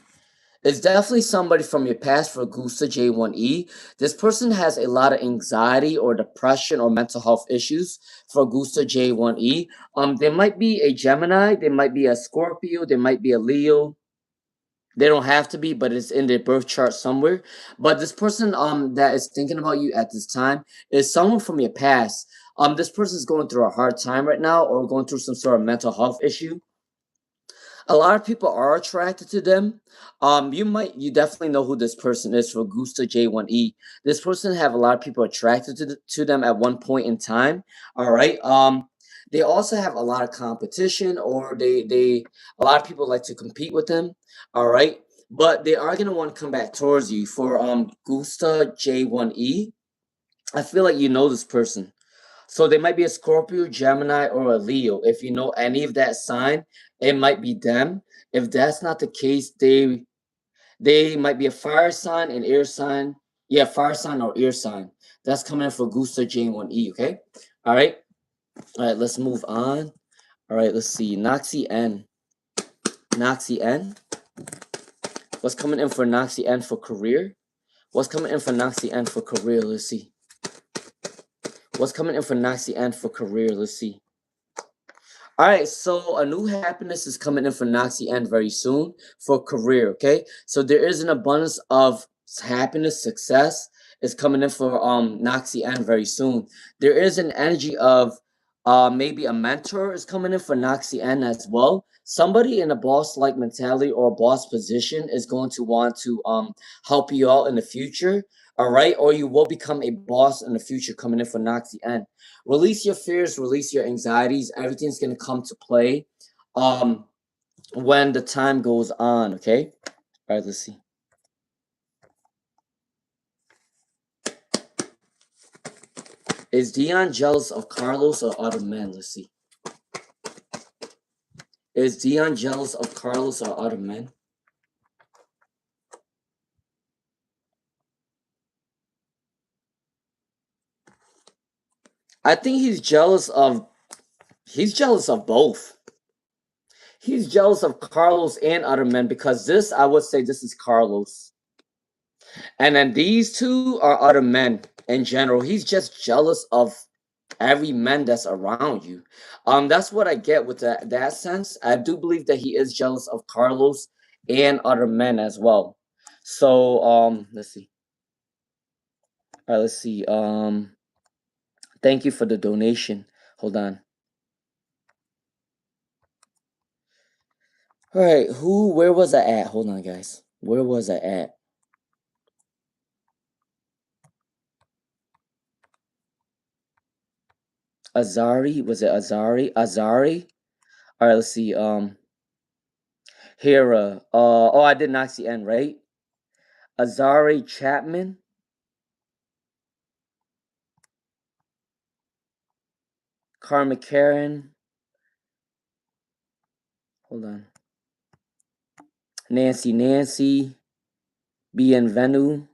It's definitely somebody from your past for Gusta J1E. This person has a lot of anxiety or depression or mental health issues for Gusta J1E. They might be a Gemini, they might be a Scorpio, they might be a Leo. They don't have to be, but it's in their birth chart somewhere. But this person that is thinking about you at this time is someone from your past. This person is going through a hard time right now or going through some sort of mental health issue. A lot of people are attracted to them. You definitely know who this person is for Gusta J1E. This person have a lot of people attracted to them at one point in time. All right. They also have a lot of competition, or they a lot of people like to compete with them. All right, but they are gonna want to come back towards you for Gusta J1E. I feel like you know this person. So they might be a Scorpio, Gemini, or a Leo. If you know any of that sign, it might be them. If that's not the case, they might be a fire sign, an air sign. Yeah, fire sign or air sign. That's coming in for Gusta J1E, okay? All right. All right, let's move on. All right, let's see. Noxy N. Noxy N. What's coming in for Noxy N for career? What's coming in for Noxy N for career? Let's see. What's coming in for Noxy N for career? Let's see. All right, so a new happiness is coming in for Noxy N very soon for career, okay? So there is an abundance of happiness, success is coming in for Noxy N very soon. There is an energy of maybe a mentor is coming in for Noxy N as well. Somebody in a boss-like mentality or a boss position is going to want to help you out in the future, all right? Or you will become a boss in the future coming in for Noxy N. Release your fears, release your anxieties. Everything's going to come to play when the time goes on, okay? All right, let's see. Is Dion jealous of Carlos or other men? Let's see. Is Dion jealous of Carlos or other men? I think he's jealous of both. He's jealous of Carlos and other men because this, I would say this is Carlos. And then these two are other men in general. He's just jealous of every man that's around you. That's what I get with that sense. I do believe that he is jealous of Carlos and other men as well. So let's see. All right, let's see. Thank you for the donation. Hold on. All right, where was I at? Hold on, guys. Where was I at? Azari, was it Azari? Azari? All right, let's see. Hera. Oh, I did not see N, right? Azari Chapman. Karma Karen. Hold on. Nancy. Bienvenu.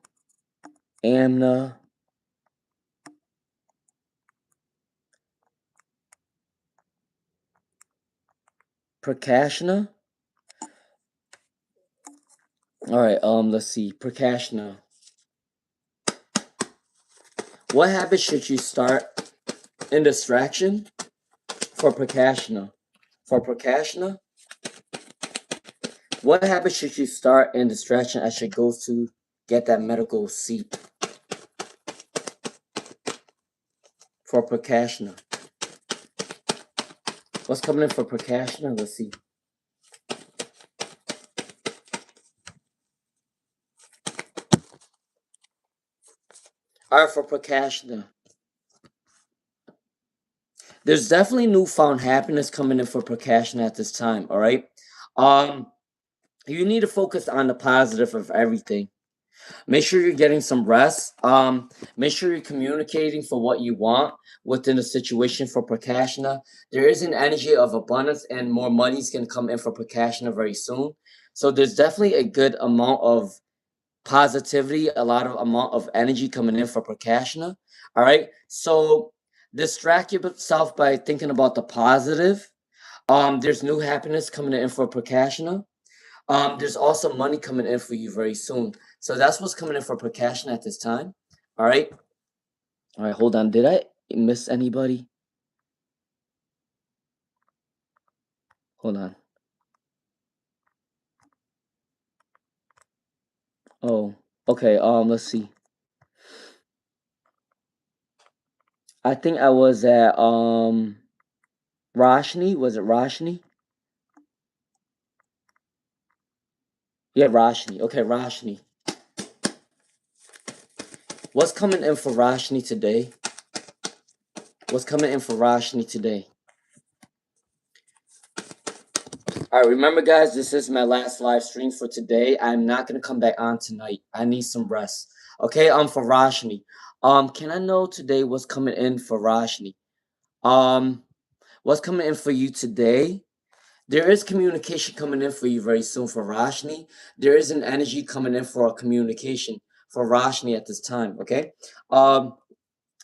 Amna. Prakashna. All right, let's see. Prakashna. What habit should you start in distraction for Prakashna? For Prakashna, what habit should you start in distraction as she goes to get that medical seat for Prakashna? What's coming in for Prakashna? Let's see. All right, for Prakashna. There's definitely newfound happiness coming in for Prakashna at this time, all right? Um, you need to focus on the positive of everything. Make sure you're getting some rest. Make sure you're communicating for what you want within the situation for Prakashna. There is an energy of abundance and more money is going to come in for Prakashna very soon. So there's definitely a good amount of positivity, a lot of amount of energy coming in for Prakashna. All right. So distract yourself by thinking about the positive. There's new happiness coming in for Prakashna. There's also money coming in for you very soon. So that's what's coming in for Prakashna at this time. All right. All right. Hold on. Did I miss anybody? Hold on. Oh, okay. Let's see. I think I was at Roshni. Was it Roshni? Yeah, Roshni. Okay, Roshni. What's coming in for Roshni today? What's coming in for Roshni today? All right, remember, guys, this is my last live stream for today. I'm not gonna come back on tonight. I need some rest. Okay, for Roshni. Can I know today what's coming in for Roshni? Um, what's coming in for you today? There is communication coming in for you very soon for Roshni. There is an energy coming in for a communication for Roshni at this time. Okay. Um,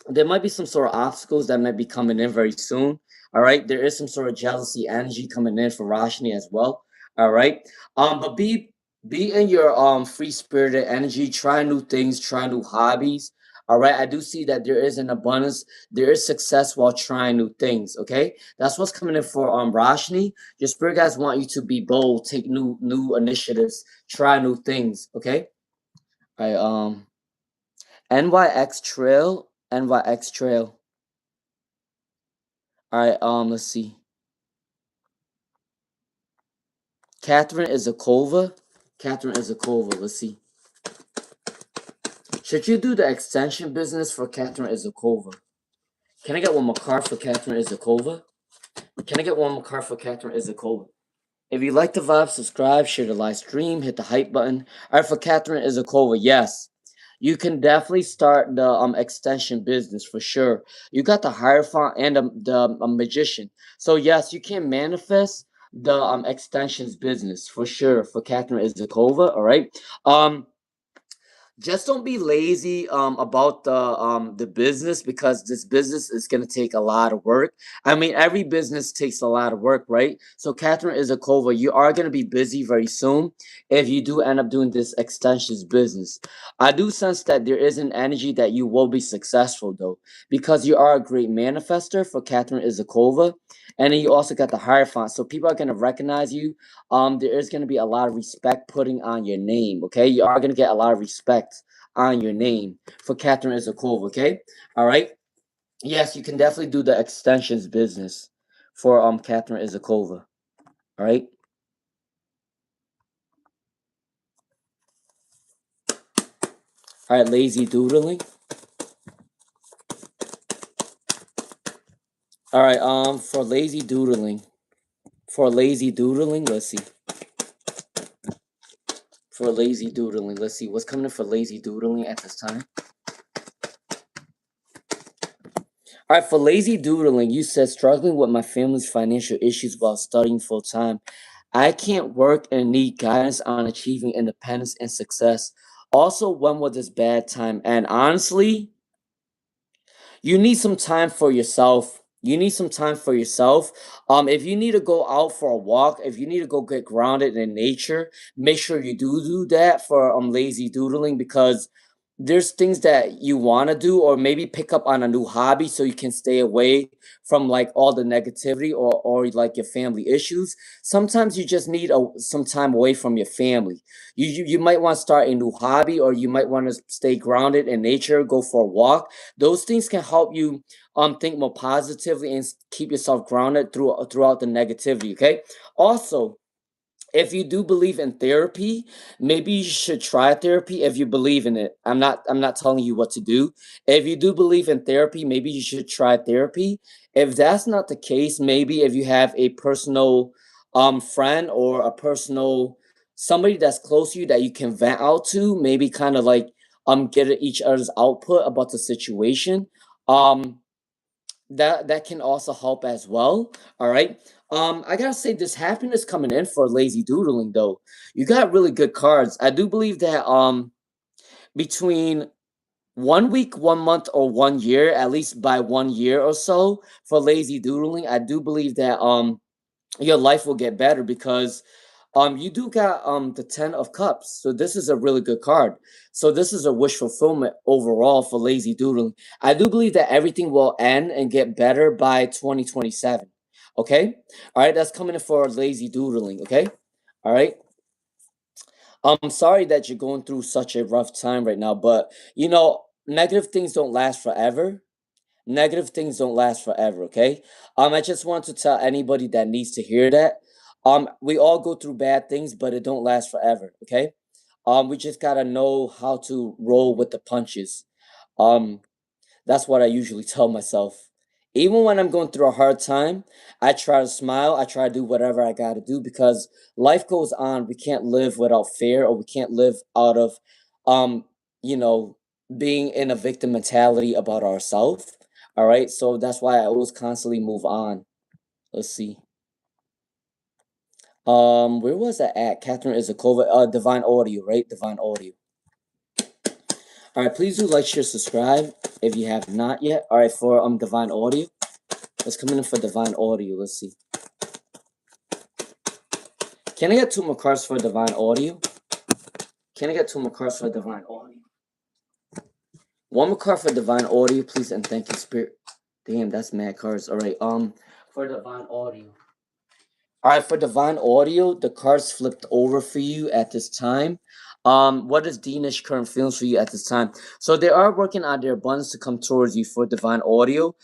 there might be some sort of obstacles that might be coming in very soon. All right. There is some sort of jealousy energy coming in for Roshni as well. All right. But be in your free spirited energy. Try new things. Try new hobbies. All right. I do see that there is an abundance. There is success while trying new things. Okay. That's what's coming in for Roshni. Your spirit guys want you to be bold, take new initiatives, try new things. Okay. All right. NYX Trail. NYX Trail. All right, let's see. Catherine Izakova. Catherine Izakova. Let's see. Should you do the extension business for Catherine Izakova? Can I get one more card for Catherine Izakova? Can I get one more card for Catherine Izakova? If you like the vibe, subscribe, share the live stream, hit the hype button. All right, for Catherine Izakova, yes. You can definitely start the extension business for sure. You got the Hierophant and the Magician. So yes, you can manifest the extensions business for sure for Catherine Izakova. All right. Just don't be lazy about the business, because this business is going to take a lot of work. I mean, every business takes a lot of work, right? So Catherine Izakova, you are going to be busy very soon if you do end up doing this extensions business. I do sense that there is an energy that you will be successful though, because you are a great manifester for Catherine Izakova. And then you also got the Hierophant, so people are going to recognize you. There is going to be a lot of respect putting on your name. Okay, you are going to get a lot of respect on your name for Catherine Izakova. Okay, all right. Yes, you can definitely do the extensions business for Catherine Izakova. All right. All right, lazy doodling. All right, for lazy doodling. For lazy doodling, let's see. For lazy doodling, let's see what's coming in for lazy doodling at this time. All right, for lazy doodling, you said struggling with my family's financial issues while studying full time. I can't work and need guidance on achieving independence and success. Also, when will this bad time end? Honestly, you need some time for yourself. You need some time for yourself. If you need to go out for a walk, if you need to go get grounded in nature, make sure you do that for lazy doodling, because there's things that you want to do, or maybe pick up on a new hobby so you can stay away from like all the negativity, or like your family issues. Sometimes you just need some time away from your family. You might want to start a new hobby, or you might want to stay grounded in nature, go for a walk. Those things can help you think more positively and keep yourself grounded throughout the negativity. Okay. Also, if you do believe in therapy, maybe you should try therapy if you believe in it. I'm not telling you what to do. If you do believe in therapy, maybe you should try therapy. If that's not the case, maybe if you have a personal friend, or a personal somebody that's close to you that you can vent out to, maybe kind of like get each other's output about the situation. Um that can also help as well. All right. I gotta say, this happiness coming in for lazy doodling though. You got really good cards. I do believe that between 1 week, 1 month, or 1 year, at least by 1 year or so for lazy doodling, I do believe that your life will get better, because you do got the 10 of cups, so this is a really good card. So this is a wish fulfillment overall for lazy doodling. I do believe that everything will end and get better by 2027. Okay. All right, that's coming in for lazy doodling. Okay. All right. I'm sorry that you're going through such a rough time right now, but negative things don't last forever. Negative things don't last forever, okay? I just want to tell anybody that needs to hear that. We all go through bad things, but it don't last forever, okay? We just gotta know how to roll with the punches. Um, that's what I usually tell myself. Even when I'm going through a hard time, I try to smile. I try to do whatever I got to do because life goes on. We can't live without fear, or we can't live out of, um, you know, being in a victim mentality about ourselves. All right. So that's why I always constantly move on. Let's see. Where was that at? Catherine Izakova, Divine Audio, right? Divine Audio. All right, please do like, share, subscribe if you have not yet. All right, for Divine Audio. Let's come in for Divine Audio. Let's see. Can I get 2 more cards for Divine Audio? Can I get 2 more cards for Divine Audio? 1 more card for Divine Audio, please, and thank you, Spirit. Damn, that's mad cards. All right, for Divine Audio. All right, for Divine Audio, the cards flipped over for you at this time. What is Danish current feelings for you at this time? So they are working on their abundance to come towards you for Divine Audio.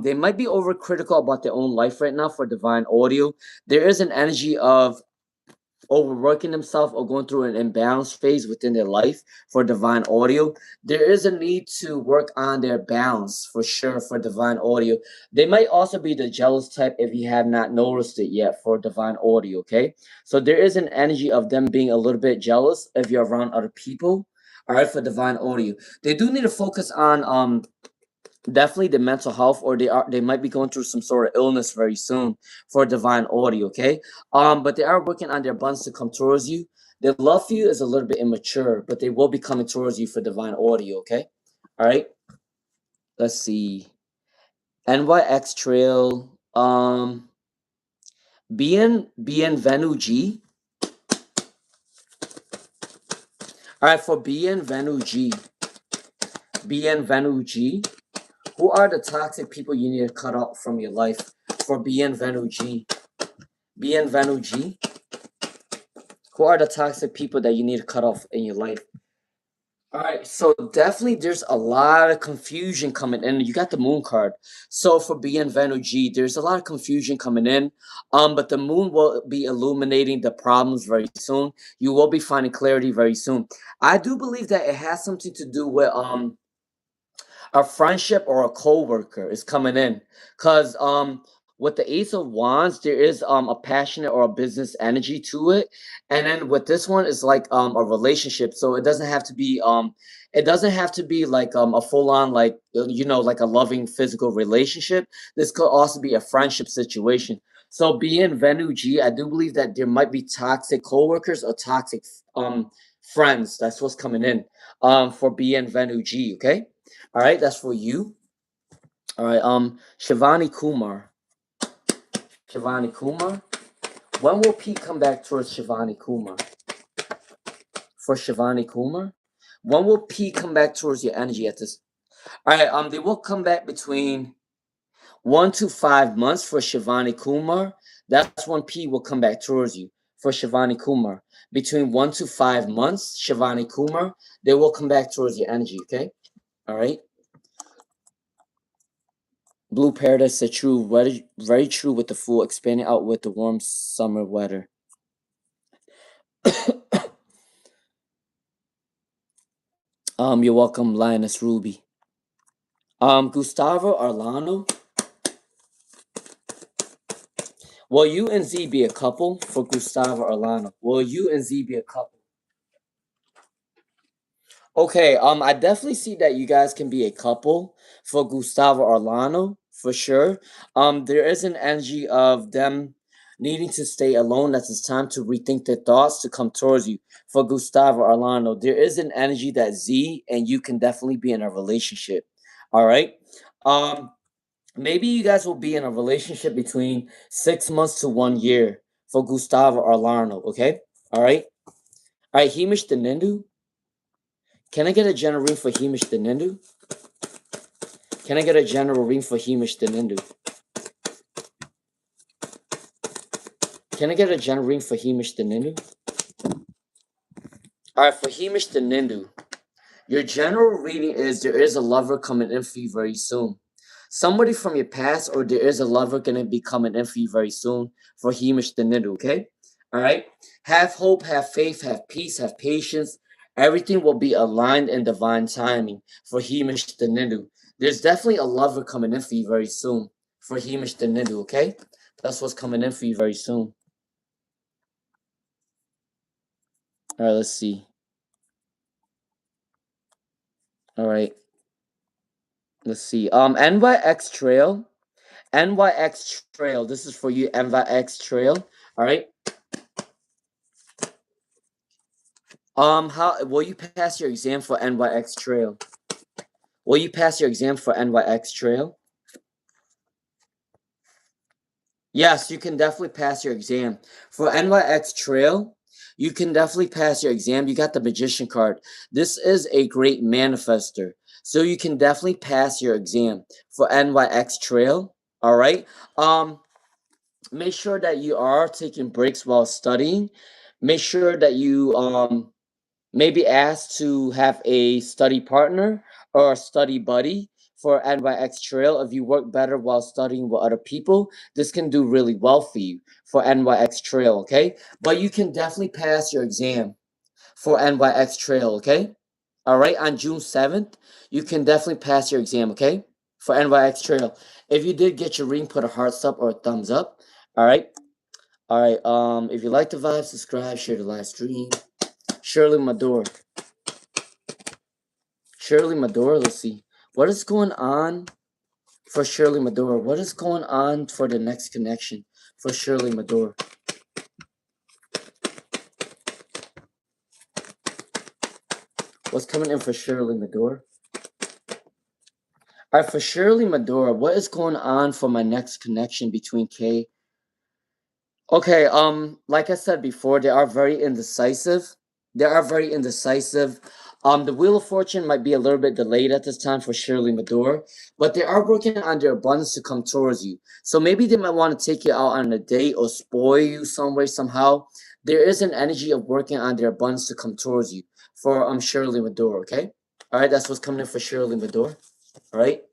They might be overcritical about their own life right now for Divine Audio. There is an energy of overworking themselves or going through an imbalance phase within their life for Divine Audio. There is a need to work on their balance for sure for Divine Audio. They might also be the jealous type if you have not noticed it yet for Divine Audio, okay? So there is an energy of them being a little bit jealous if you're around other people. All right, for Divine Audio. They do need to focus on definitely the mental health, or they might be going through some sort of illness very soon for Divine Audio, okay? But they are working on their buns to come towards you. Their love for you is a little bit immature, but they will be coming towards you for Divine Audio, okay? All right, let's see. NYX Trail, Bienvenu G. All right, for Bienvenu G, Bienvenu G. Who are the toxic people you need to cut off from your life for Bienvenu G? Bienvenu G. Who are the toxic people that you need to cut off in your life? All right, so definitely there's a lot of confusion coming in. You got the moon card. So for Bienvenu G, there's a lot of confusion coming in. But the moon will be illuminating the problems very soon. You will be finding clarity very soon. I do believe that it has something to do with a friendship or a coworker is coming in, because with the Ace of Wands there is a passionate or a business energy to it, and then with this one is like a relationship. So it doesn't have to be like a full on like like a loving physical relationship. This could also be a friendship situation. So being Venu G, I do believe that there might be toxic coworkers or toxic friends. That's what's coming in for being Venu G, okay? All right, that's for you. All right, Shivani Kumar. Shivani Kumar. When will Pete come back towards Shivani Kumar? For Shivani Kumar? When will Pete come back towards your energy at this? All right, they will come back between 1 to 5 months for Shivani Kumar. That's when P will come back towards you for Shivani Kumar. Between 1 to 5 months, Shivani Kumar, they will come back towards your energy, okay? All right. Blue Paradise said true, very true with the Fool, expanding out with the warm summer weather. You're welcome, Lioness Ruby. Gustavo Arlano. Will you and Z be a couple for Gustavo Arlano? Will you and Z be a couple? Okay, I definitely see that you guys can be a couple for Gustavo Arlano for sure. There is an energy of them needing to stay alone. That it's time to rethink their thoughts to come towards you. For Gustavo Arlano, there is an energy that Z and you can definitely be in a relationship. All right. Um, Maybe you guys will be in a relationship between 6 months to 1 year for Gustavo Arlano. Okay. All right. All right. Himish Denindu. Can I get a general reading for Hamish Denindu? Can I get a general reading for Hamish Denindu? Can I get a general reading for Hamish Denindu? Alright, for Hamish Denindu, your general reading is there is a lover coming in for you very soon. Somebody from your past or there is a lover gonna be coming in for you very soon for Hemish the Nidu, okay? All right. Have hope, have faith, have peace, have patience. Everything will be aligned in divine timing for Hemish the Nidu. There's definitely a lover coming in for you very soon for Hemish the Nidu, okay? That's what's coming in for you very soon. All right, let's see. All right. Let's see. NYX Trail. NYX Trail. This is for you, NYX Trail. All right. How will you pass your exam for NYX Trail? Will you pass your exam for NYX Trail? Yes, you can definitely pass your exam. For NYX Trail, you can definitely pass your exam. You got the Magician card. This is a great manifester. So you can definitely pass your exam for NYX Trail. All right. Make sure that you are taking breaks while studying. Make sure that you maybe ask to have a study partner or a study buddy for NYX Trail. If you work better while studying with other people, this can do really well for you for NYX Trail, okay? But you can definitely pass your exam for NYX Trail, okay? All right, on June 7th, you can definitely pass your exam, okay? For NYX Trail. If you did get your ring, put a hearts up or a thumbs up. All right. All right. If you like the vibe, subscribe, share the live stream. Shirley Mador. Shirley Mador, let's see. What is going on for Shirley Mador? What is going on for the next connection for Shirley Mador? What's coming in for Shirley Mador? All right, for Shirley Mador, what is going on for my next connection between K? Okay, like I said before, they are very indecisive. They are very indecisive. The Wheel of Fortune might be a little bit delayed at this time for Shirley Mador, but they are working on their abundance to come towards you. So maybe they might want to take you out on a date or spoil you some way, somehow. There is an energy of working on their abundance to come towards you for Shirley Mador, okay? All right, that's what's coming in for Shirley Mador. All right.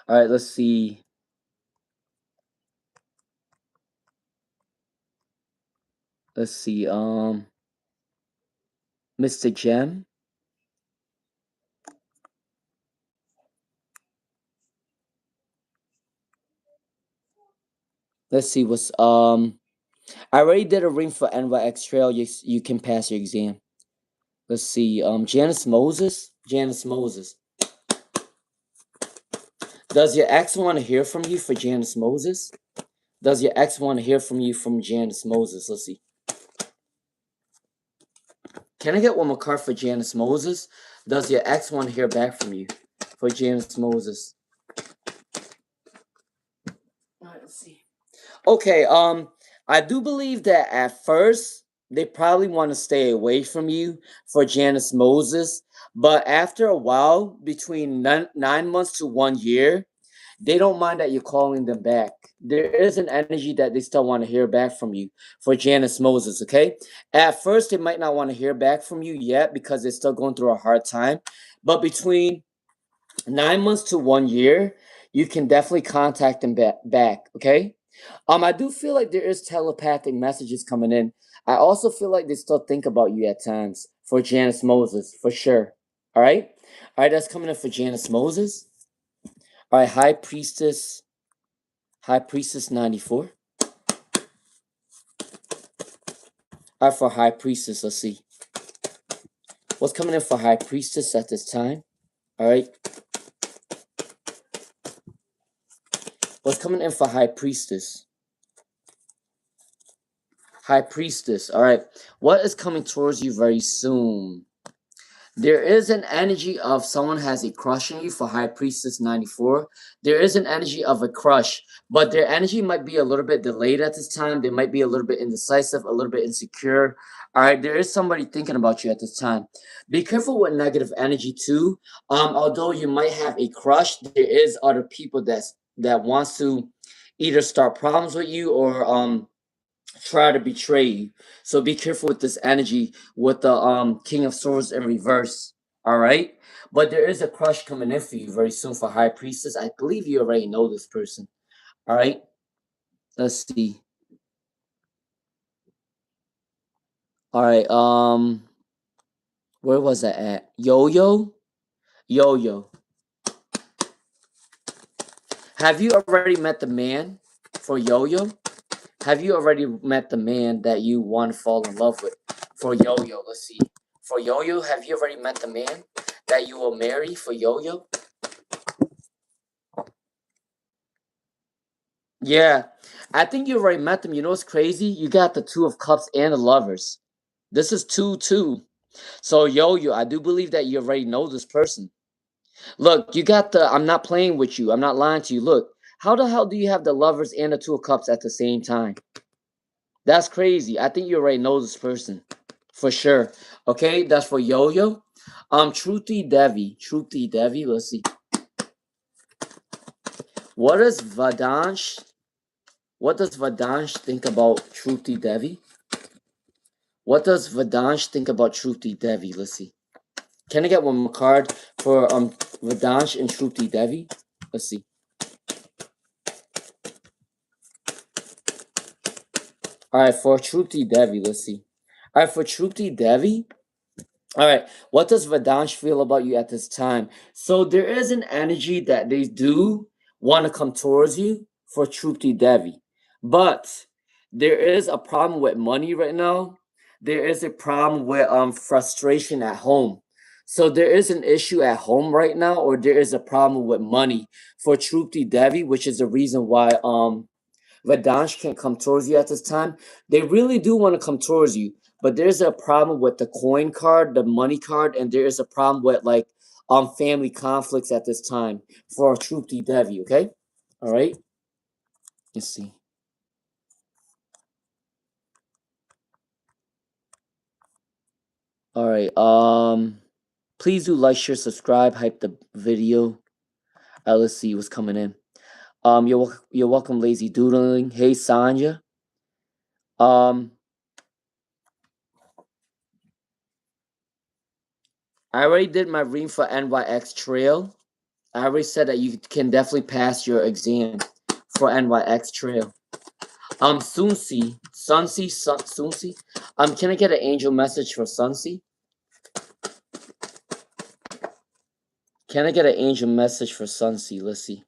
All right, let's see. Let's see. Mr. Gem. Let's see what's I already did a ring for NYX Trail. You can pass your exam. Let's see. Janice Moses. Janice Moses. Does your ex want to hear from you for Janice Moses? Does your ex want to hear from you from Janice Moses? Let's see. Can I get one more card for Janice Moses? Does your ex want to hear back from you for Janice Moses? All right, let's see. Okay, I do believe that at first they probably want to stay away from you for Janice Moses, but after a while, between 9 months to 1 year, they don't mind that you're calling them back. There is an energy that they still want to hear back from you for Janice Moses, okay? At first, they might not want to hear back from you yet because they're still going through a hard time, but between 9 months to 1 year, you can definitely contact them back, okay? I do feel like there is telepathic messages coming in. I also feel like they still think about you at times for Janice Moses, for sure. All right? All right, that's coming in for Janice Moses. All right, High Priestess 94. All right, for High Priestess, let's see. What's coming in for High Priestess at this time? All right. What's coming in for High Priestess? High Priestess. All right. What is coming towards you very soon? There is an energy of someone has a crush on you for High Priestess 94. There is an energy of a crush, but their energy might be a little bit delayed at this time. They might be a little bit indecisive, a little bit insecure. All right, there is somebody thinking about you at this time. Be careful with negative energy too. Although you might have a crush, there is other people that wants to either start problems with you or try to betray you. So be careful with this energy with the King of Swords in reverse. All right. But there is a crush coming in for you very soon for High Priestess. I believe you already know this person. All right. Let's see. All right. Where was I at? Yo-yo? Yo-yo. Have you already met the man for Yo-yo? Have you already met the man that you want to fall in love with? For Yo-Yo, let's see. For Yo-Yo, have you already met the man that you will marry for Yo-Yo? Yeah, I think you already met them. You know what's crazy? You got the Two of Cups and the Lovers. This is 2-2. So Yo-Yo, I do believe that you already know this person. Look, you got the, I'm not playing with you. I'm not lying to you. Look, how the hell do you have the Lovers and the Two of Cups at the same time? That's crazy. I think you already know this person. For sure. Okay, that's for Yo-Yo. Shruti Devi. Shruti Devi, let's see. What does Vadansh think about Shruti Devi? What does Vadansh think about Shruti Devi? Let's see. Can I get one more card for Vadansh and Shruti Devi? Let's see. Alright, for Shruti Devi, let's see. Alright, for Shruti Devi, all right, what does Vadansh feel about you at this time? So there is an energy that they do want to come towards you for Trupti Devi. But there is a problem with money right now. There is a problem with frustration at home. So there is an issue at home right now, or there is a problem with money for Trupti Devi, which is the reason why Vadansh can't come towards you at this time. They really do want to come towards you, but there's a problem with the coin card, the money card, and there is a problem with like family conflicts at this time for Trupti Devi. Okay, all right. Let's see. All right. Please do like, share, subscribe, hype the video. Let's see what's coming in. You're welcome, lazy doodling. Hey, Sanja. Um, I already did my reading for NYX Trail. I already said that you can definitely pass your exam for NYX Trail. Sunsi, Sunsi. Can I get an angel message for Sunsi? Can I get an angel message for Sunsi? Let's see.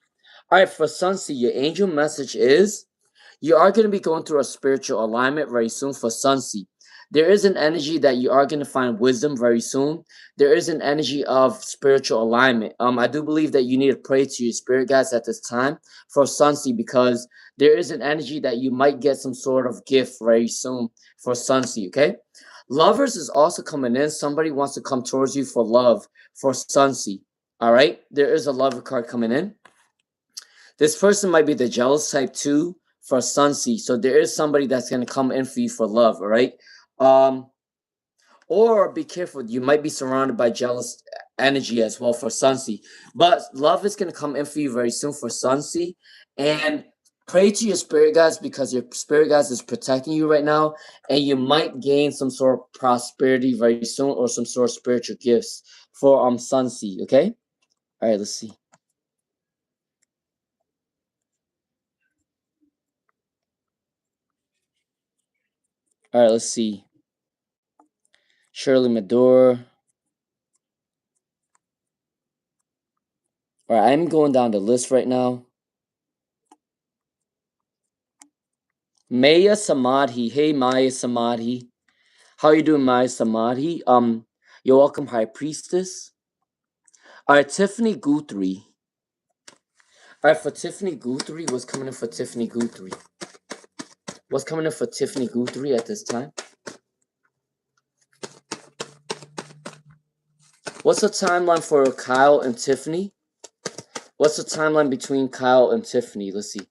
All right, for Sunsi, your angel message is you are going to be going through a spiritual alignment very soon for Sunsi. There is an energy that you are going to find wisdom very soon. There is an energy of spiritual alignment. I do believe that you need to pray to your spirit guides at this time for Sunsi because there is an energy that you might get some sort of gift very soon for Sunsi, okay? Lovers is also coming in. Somebody wants to come towards you for love for Sunsi, all right? There is a lover card coming in. This person might be the jealous type too for Sunsi. So there is somebody that's going to come in for you for love, all right? Or be careful, you might be surrounded by jealous energy as well for Sunsi. But love is going to come in for you very soon for Sunsi. And pray to your spirit guides because your spirit guides is protecting you right now. And you might gain some sort of prosperity very soon or some sort of spiritual gifts for Sunsi, okay? All right, let's see. All right, let's see. Shirley Madore. All right, I'm going down the list right now. Maya Samadhi. Hey, Maya Samadhi. How you doing, Maya Samadhi? You're welcome, High Priestess. All right, Tiffany Guthrie. All right, for Tiffany Guthrie, what's coming in for Tiffany Guthrie? What's coming in for Tiffany Guthrie at this time? What's the timeline for Kyle and Tiffany? What's the timeline between Kyle and Tiffany? Let's see.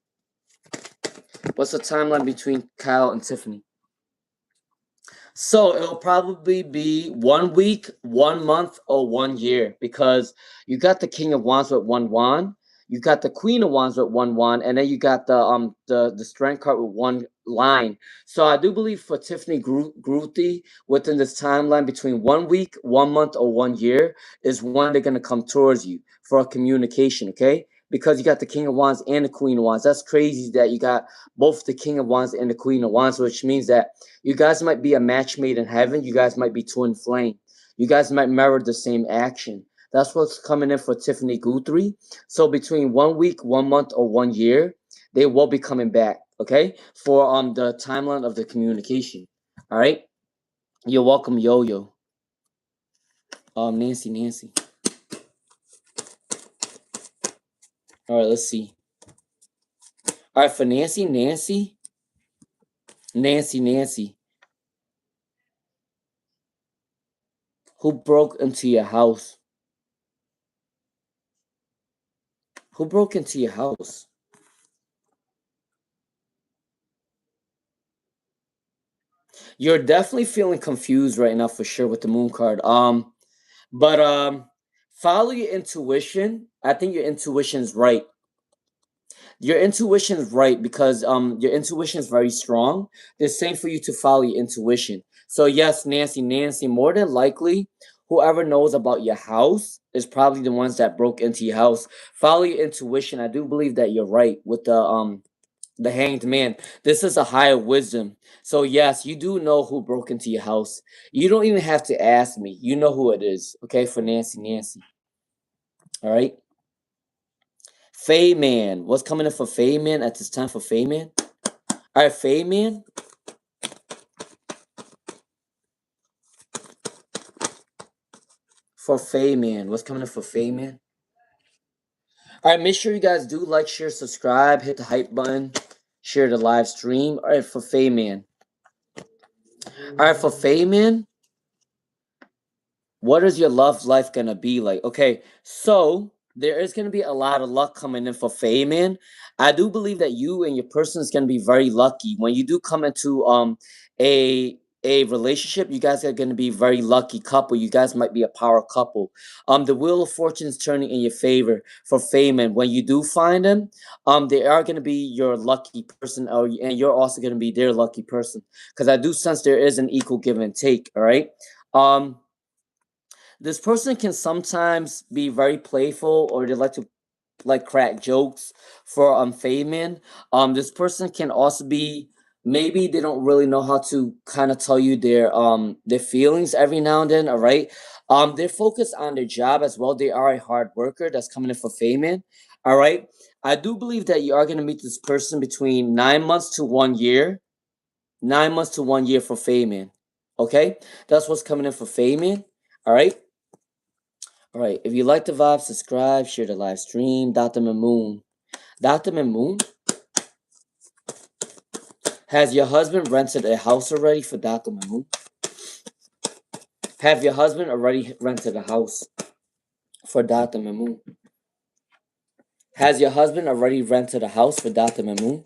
What's the timeline between Kyle and Tiffany? So it'll probably be 1 week, 1 month, or 1 year because you got the King of Wands with one wand. You got the Queen of Wands with one wand, and then you got the Strength card with one line. So I do believe for Tiffany Gruthi, within this timeline between 1 week, 1 month, or 1 year is when they're gonna come towards you for a communication. Okay, because you got the King of Wands and the Queen of Wands. That's crazy that you got both the King of Wands and the Queen of Wands, which means that you guys might be a match made in heaven. You guys might be twin flame. You guys might mirror the same action. That's what's coming in for Tiffany Guthrie. So between 1 week, 1 month, or 1 year, they will be coming back. Okay, for the timeline of the communication. All right, you're welcome, Yo Yo. Nancy. All right, let's see. All right, for Nancy. Who broke into your house? Who broke into your house? You're definitely feeling confused right now for sure with the moon card. But follow your intuition. I think your intuition is right. Your intuition is right because your intuition is very strong. The same for you to follow your intuition. So yes, Nancy, more than likely, whoever knows about your house is probably the ones that broke into your house. Follow your intuition. I do believe that you're right with the Hanged Man. This is a higher wisdom. So yes, you do know who broke into your house. You don't even have to ask me. You know who it is. Okay, for Nancy. All right. Faye Man. What's coming in for Faye Man at this time for Faye Man? All right, Faye Man. For Faye Man. What's coming in for Faye Man? All right, make sure you guys do like, share, subscribe, hit the hype button, share the live stream. All right, for Faye Man. All right, for Faye Man. What is your love life gonna be like? Okay, so there is gonna be a lot of luck coming in for Faye Man. I do believe that you and your person is gonna be very lucky when you do come into a relationship. You guys are gonna be very lucky couple. You guys might be a power couple. The wheel of fortune is turning in your favor for Faye Man. When you do find them, they are gonna be your lucky person, and you're also gonna be their lucky person. Because I do sense there is an equal give and take. All right. This person can sometimes be very playful, or they like to crack jokes for Feynman. This person can also be, maybe they don't really know how to kind of tell you their feelings every now and then. All right. They're focused on their job as well. They are a hard worker. That's coming in for Feynman. All right. I do believe that you are going to meet this person between 9 months to 1 year. 9 months to 1 year for Feynman. Okay, that's what's coming in for Feynman. All right. All right, if you like the vibe, subscribe, share the live stream. Dr. Mamoon. Dr. Mamoon, has your husband rented a house already for Dr. Mamoon? Have your husband already rented a house for Dr. Mamoon? Has your husband already rented a house for Dr. Mamoon?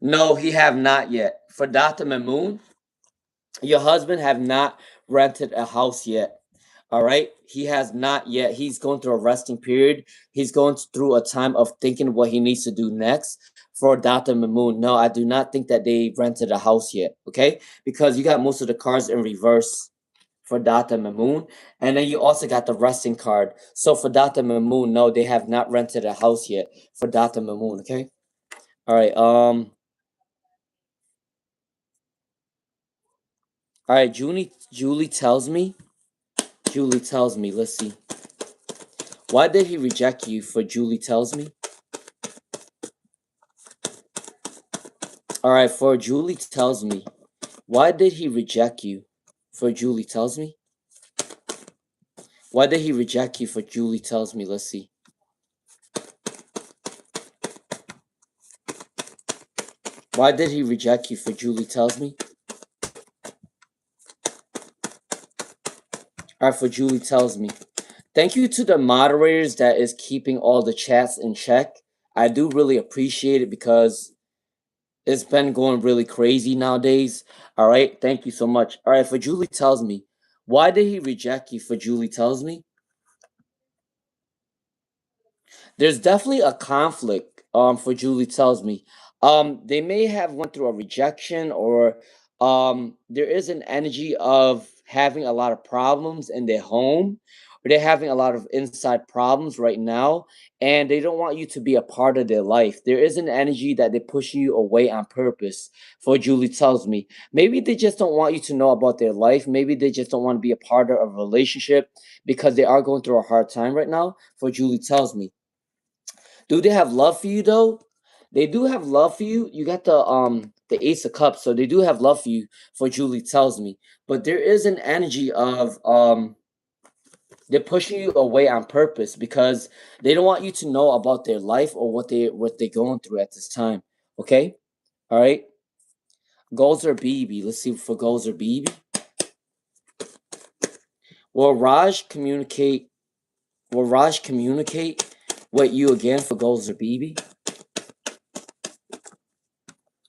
No, he have not yet. For Dr. Mamoon, your husband have not rented a house yet. All right. He has not yet. He's going through a resting period. He's going through a time of thinking what he needs to do next for Dr. Mamoon. No, I do not think that they rented a house yet. Okay. Because you got most of the cards in reverse for Dr. Mamoon. And then you also got the resting card. So for Dr. Mamoon, no, they have not rented a house yet for Dr. Mamoon. Okay. All right. All right. Julie tells me. Let's see. Why did he reject you for Julie tells me? All right, for Julie tells me. Why did he reject you for Julie tells me? Why did he reject you for Julie tells me? Let's see. Why did he reject you for Julie tells me? All right, for Julie tells me. Thank you to the moderators that is keeping all the chats in check. I do really appreciate it because It's been going really crazy nowadays. All right. Thank you so much. All right. For Julie tells me, why did he reject you? For Julie tells me, there's definitely a conflict. For Julie tells me, they may have went through a rejection, or there is an energy of having a lot of problems in their home, or they're having a lot of inside problems right now, and they don't want you to be a part of their life. There is an energy that they're pushing you away on purpose. For Julie tells me, maybe they just don't want you to know about their life. Maybe they just don't want to be a part of a relationship because they are going through a hard time right now. For Julie tells me, do they have love for you though? They do have love for you. You got the Ace of Cups, so they do have love for you, for Julie tells me. But there is an energy of they're pushing you away on purpose because they don't want you to know about their life or what they're going through at this time. Okay? All right. Goals or BB. Let's see for goals or BB. Will Raj communicate? Will Raj communicate with you again for goals or BB?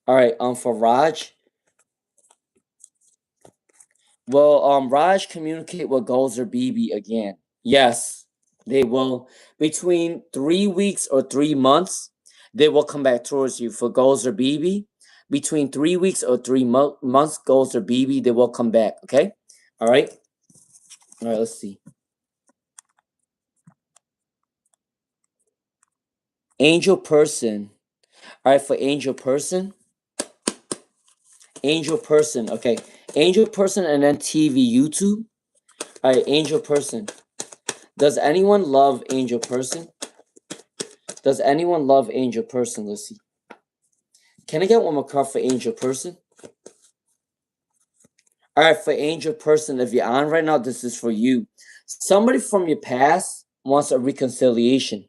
All right. For Raj, will Raj communicate what goals or BB again? Yes, they will. Between 3 weeks or 3 months, they will come back towards you for goals or BB. Between 3 weeks or 3 months, goals or BB, they will come back. Okay. All right. All right. Let's see. Angel person. All right. For angel person. Angel person. Okay. Angel person and then TV YouTube. All right. Angel person. Does anyone love angel person? Does anyone love angel person? Let's see. Can I get one more card for angel person? All right, for angel person, if you're on right now, this is for you. Somebody from your past wants a reconciliation.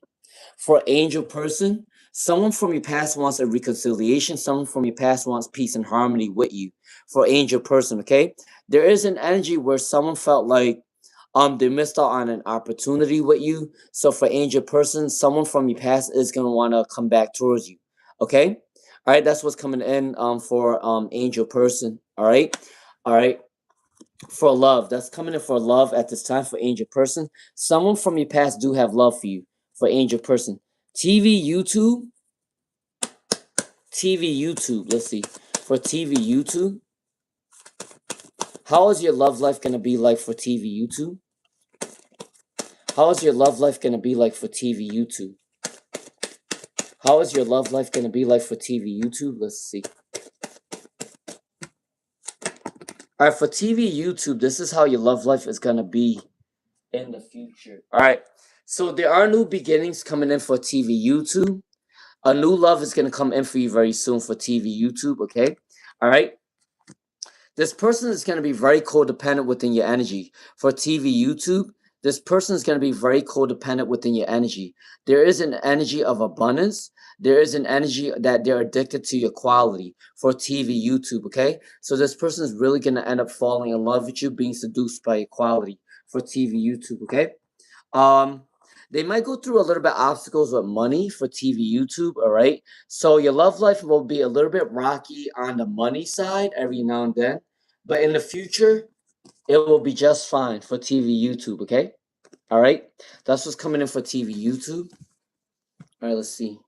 For angel person, someone from your past wants a reconciliation. Someone from your past wants peace and harmony with you. For angel person, okay? There is an energy where someone felt like they missed out on an opportunity with you. So for angel person, someone from your past is gonna want to come back towards you. Okay? All right, that's what's coming in for angel person. All right? All right, for love. That's coming in for love at this time for angel person. Someone from your past do have love for you for angel person. TV YouTube. TV YouTube. Let's see. For TV YouTube. How is your love life going to be like for TV YouTube? How is your love life going to be like for TV YouTube? How is your love life going to be like for TV YouTube? Let's see. All right, for TV YouTube, this is how your love life is going to be in the future. All right. So there are new beginnings coming in for TV YouTube. A new love is going to come in for you very soon for TV YouTube, okay? All right? This person is going to be very codependent within your energy. For TV YouTube, this person is going to be very codependent within your energy. There is an energy of abundance. There is an energy that they're addicted to your quality for TV YouTube, okay? So this person is really going to end up falling in love with you, being seduced by your quality for TV YouTube, okay? Um, they might go through a little bit obstacles with money for TV YouTube, all right? So your love life will be a little bit rocky on the money side every now and then, but in the future, it will be just fine for TV YouTube, okay? All right? That's what's coming in for TV YouTube. All right, let's see.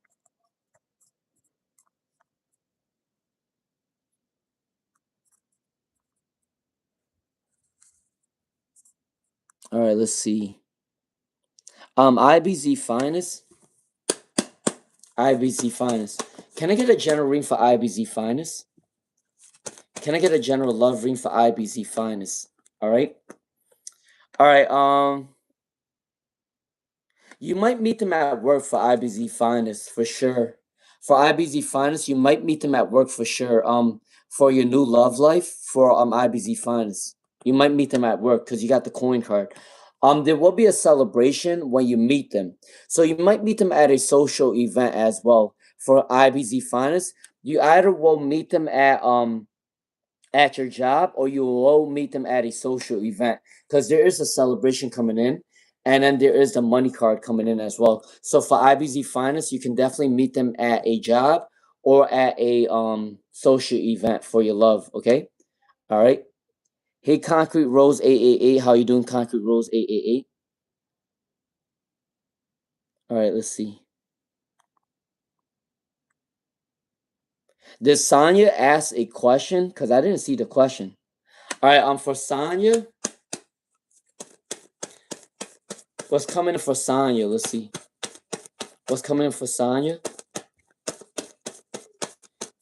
All right, let's see. IBZ Finest. IBZ Finest. Can I get a general reading for IBZ Finest? Can I get a general love reading for IBZ Finest? All right. All right. You might meet them at work for IBZ Finest for sure. For IBZ Finest, you might meet them at work for sure. For your new love life for IBZ Finest, you might meet them at work because you got the coin card. There will be a celebration when you meet them, so you might meet them at a social event as well. For IBZ Finest, you either will meet them at your job or you will meet them at a social event because there is a celebration coming in and then there is the money card coming in as well. So for IBZ Finance, you can definitely meet them at a job or at a social event for your love, okay? All right. Hey, Concrete Rose 888, how you doing, Concrete Rose 888? All right, let's see. Did Sonya ask a question? Because I didn't see the question. All right, for Sonya, what's coming in for Sonya? Let's see. What's coming in for Sonya?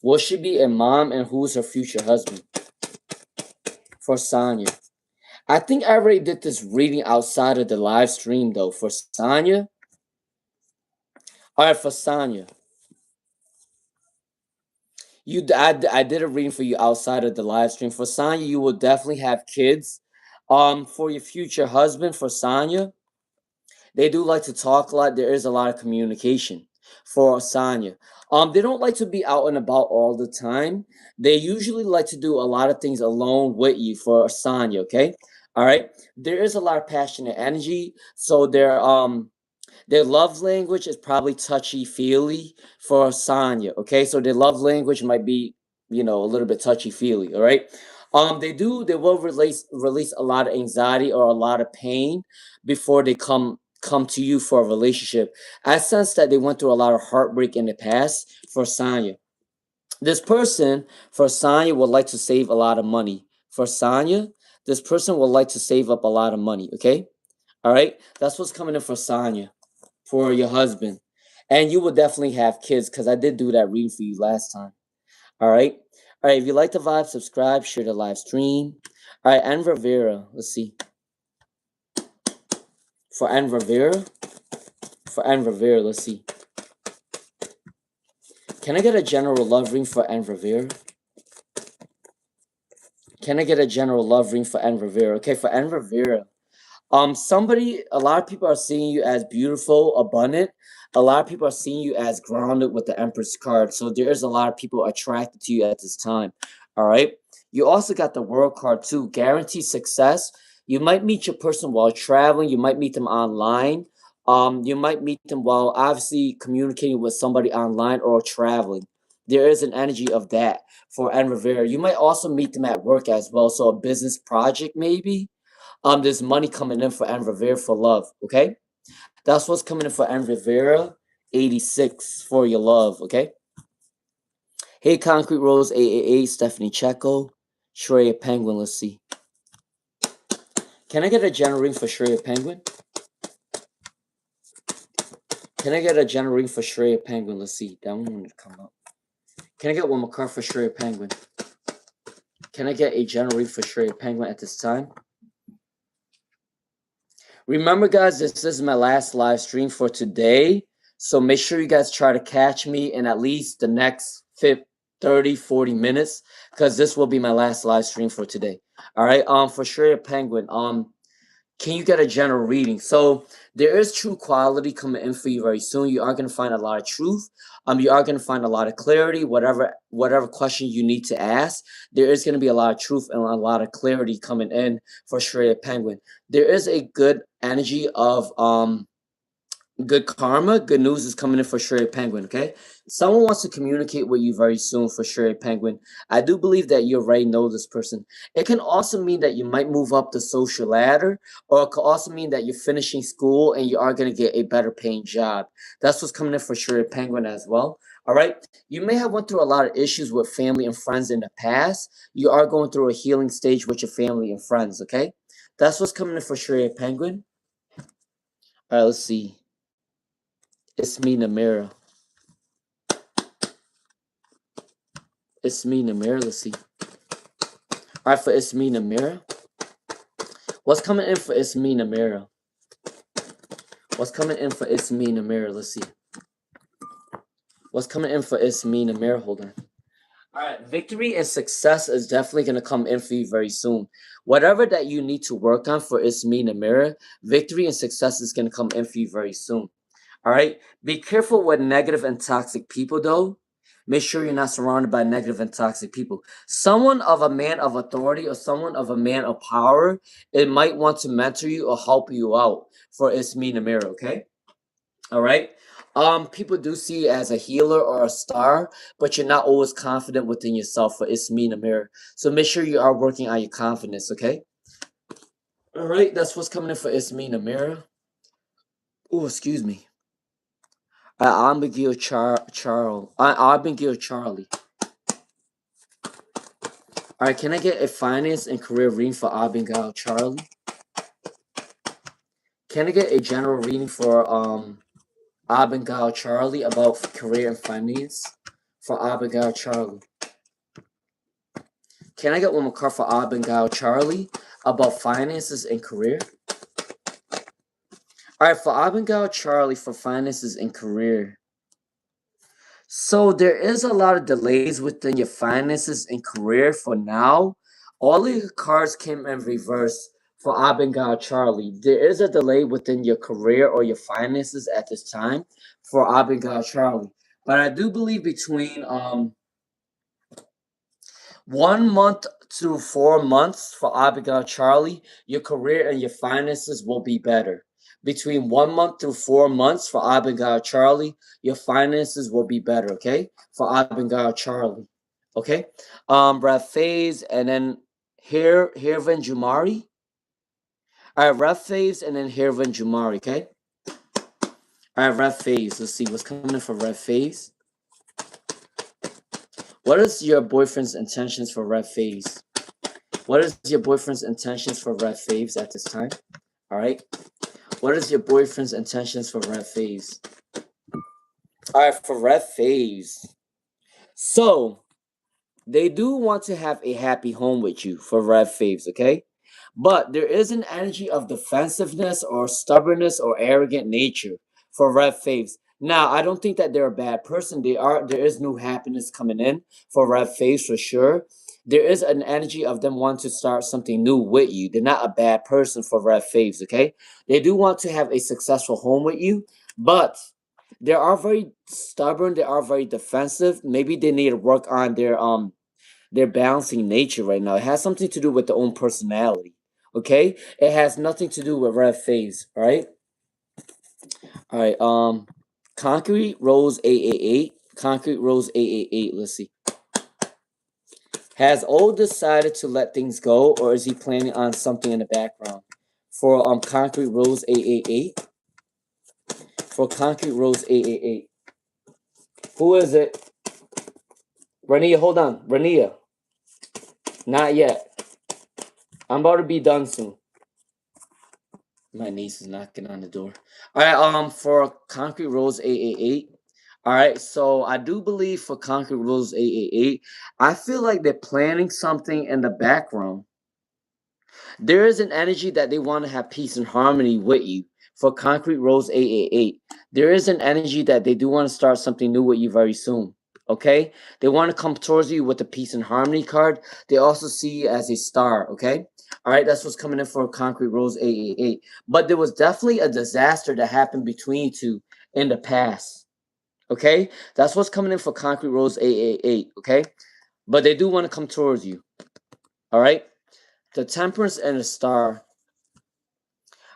Will she be a mom, and who's her future husband? For Sonya. I think I already did this reading outside of the live stream, though. For Sonya. All right, for Sonya. I did a reading for you outside of the live stream. For Sonya, you will definitely have kids. For your future husband, for Sonya, they do like to talk a lot. There is a lot of communication for Sonya. They don't like to be out and about all the time. They usually like to do a lot of things alone with you for Sonya, okay? All right. There is a lot of passionate energy. So their love language is probably touchy feely for Sonya. Okay, so their love language might be, a little bit touchy feely. All right. They will release a lot of anxiety or a lot of pain before they come to you for a relationship. I sense that they went through a lot of heartbreak in the past for Sonya. This person for Sonya would like to save a lot of money. For Sonya, this person would like to save up a lot of money. Okay. All right. That's what's coming in for Sonya, for your husband. And you will definitely have kids because I did do that reading for you last time. All right. All right. If you like the vibe, subscribe, share the live stream. All right. Anne Rivera. Let's see. For Anne Rivera. For Anne Rivera. Let's see. Can I get a general love ring for Anne Rivera? Can I get a general love ring for Anne Rivera? Okay. For Anne Rivera. A lot of people are seeing you as beautiful, abundant. A lot of people are seeing you as grounded with the Empress card. So there is a lot of people attracted to you at this time. All right. You also got the World card too. Guaranteed success. You might meet your person while traveling. You might meet them online. You might meet them while obviously communicating with somebody online or traveling. There is an energy of that for Anne Rivera. You might also meet them at work as well. So a business project maybe. There's money coming in for Anne Rivera for love, okay? That's what's coming in for Anne Rivera, 86 for your love, okay? Hey, Concrete Rose, 888, Stephanie Checo, Shreya Penguin, let's see. Can I get a general ring for Shreya Penguin? Can I get a general ring for Shreya Penguin? Let's see. That one wanted to come up. Can I get one more card for Shreya Penguin? Can I get a general ring for Shreya Penguin at this time? Remember, guys, this is my last live stream for today. So make sure you guys try to catch me in at least the next 30, 40 minutes, because this will be my last live stream for today. All right. For sure, Penguin. Can you get a general reading? So there is true quality coming in for you very soon. You are going to find a lot of truth. You are going to find a lot of clarity. Whatever question you need to ask, there is going to be a lot of truth and a lot of clarity coming in for Shreya Penguin. There is a good energy of good karma. Good news is coming in for Shreya Penguin, okay? Someone wants to communicate with you very soon for Shreya Penguin. I do believe that you already know this person. It can also mean that you might move up the social ladder, or it could also mean that you're finishing school and you are going to get a better paying job. That's what's coming in for Shreya Penguin as well. All right. You may have went through a lot of issues with family and friends in the past. You are going through a healing stage with your family and friends, okay? That's what's coming in for Shreya Penguin. All right, let's see. It's me, Namira. It's me, Namira. Let's see. All right, for It's me, Namira. What's coming in for It's me, Namira? What's coming in for It's me, Namira? Let's see. What's coming in for It's me, Namira? Hold on. All right, victory and success is definitely going to come in for you very soon. Whatever that you need to work on for It's me, Namira, victory and success is going to come in for you very soon. All right, be careful with negative and toxic people, though. Make sure you're not surrounded by negative and toxic people. Someone of a man of authority or someone of a man of power, it might want to mentor you or help you out for It's me, Namira, okay? All right. People do see you as a healer or a star, but you're not always confident within yourself for it's me in the mirror. So make sure you are working on your confidence, okay? All right, that's what's coming in for it's me in the mirror. Oh, excuse me. Abigail Abigail Charlie. All right, can I get a finance and career reading for Abigail Charlie? Can I get a general reading for Abigail Charlie about career and finance for Abigail Charlie? Can I get one more card for Abigail Charlie about finances and career? All right, for Abigail Charlie for finances and career. So there is a lot of delays within your finances and career for now. All of your cards came in reverse for Abigail Charlie. There is a delay within your career or your finances at this time for Abigail Charlie. But I do believe between 1 month to 4 months for Abigail Charlie, your career and your finances will be better. Between 1 month through 4 months for Abigail Charlie, your finances will be better, okay? For Abigail Charlie. Okay? Brad Faze and then Hervan Jumari. Alright, Ref Faves and then Hervan Jumari, okay? Alright, Ref Faves. Let's see what's coming for Ref Faves. What is your boyfriend's intentions for Ref Faves? What is your boyfriend's intentions for red faves at this time? All right. What is your boyfriend's intentions for red faves? All right, for red faves. So they do want to have a happy home with you for red faves, okay? But there is an energy of defensiveness or stubbornness or arrogant nature for red faves. Now, I don't think that they're a bad person. There is new happiness coming in for red faves for sure. There is an energy of them wanting to start something new with you. They're not a bad person for red faves, okay? They do want to have a successful home with you, but they are very stubborn, they are very defensive. Maybe they need to work on their balancing nature right now. It has something to do with their own personality. Okay? It has nothing to do with red phase, all right? All right, Concrete Rose 888. Concrete Rose 888. Let's see. Has O decided to let things go, or is he planning on something in the background? For Concrete Rose 888. For Concrete Rose 888. Who is it? Rania, hold on. Rania. Not yet. I'm about to be done soon. My niece is knocking on the door. All right, for Concrete Rose 888. All right, so I do believe for Concrete Rose 888, I feel like they're planning something in the background. There is an energy that they want to have peace and harmony with you for Concrete Rose 888. There is an energy that they do want to start something new with you very soon. Okay? They want to come towards you with the peace and harmony card. They also see you as a star. Okay? All right, that's what's coming in for Concrete Rose 888. But there was definitely a disaster that happened between you two in the past. Okay? That's what's coming in for Concrete Rose 888. Okay? But they do want to come towards you. All right? The Temperance and the Star.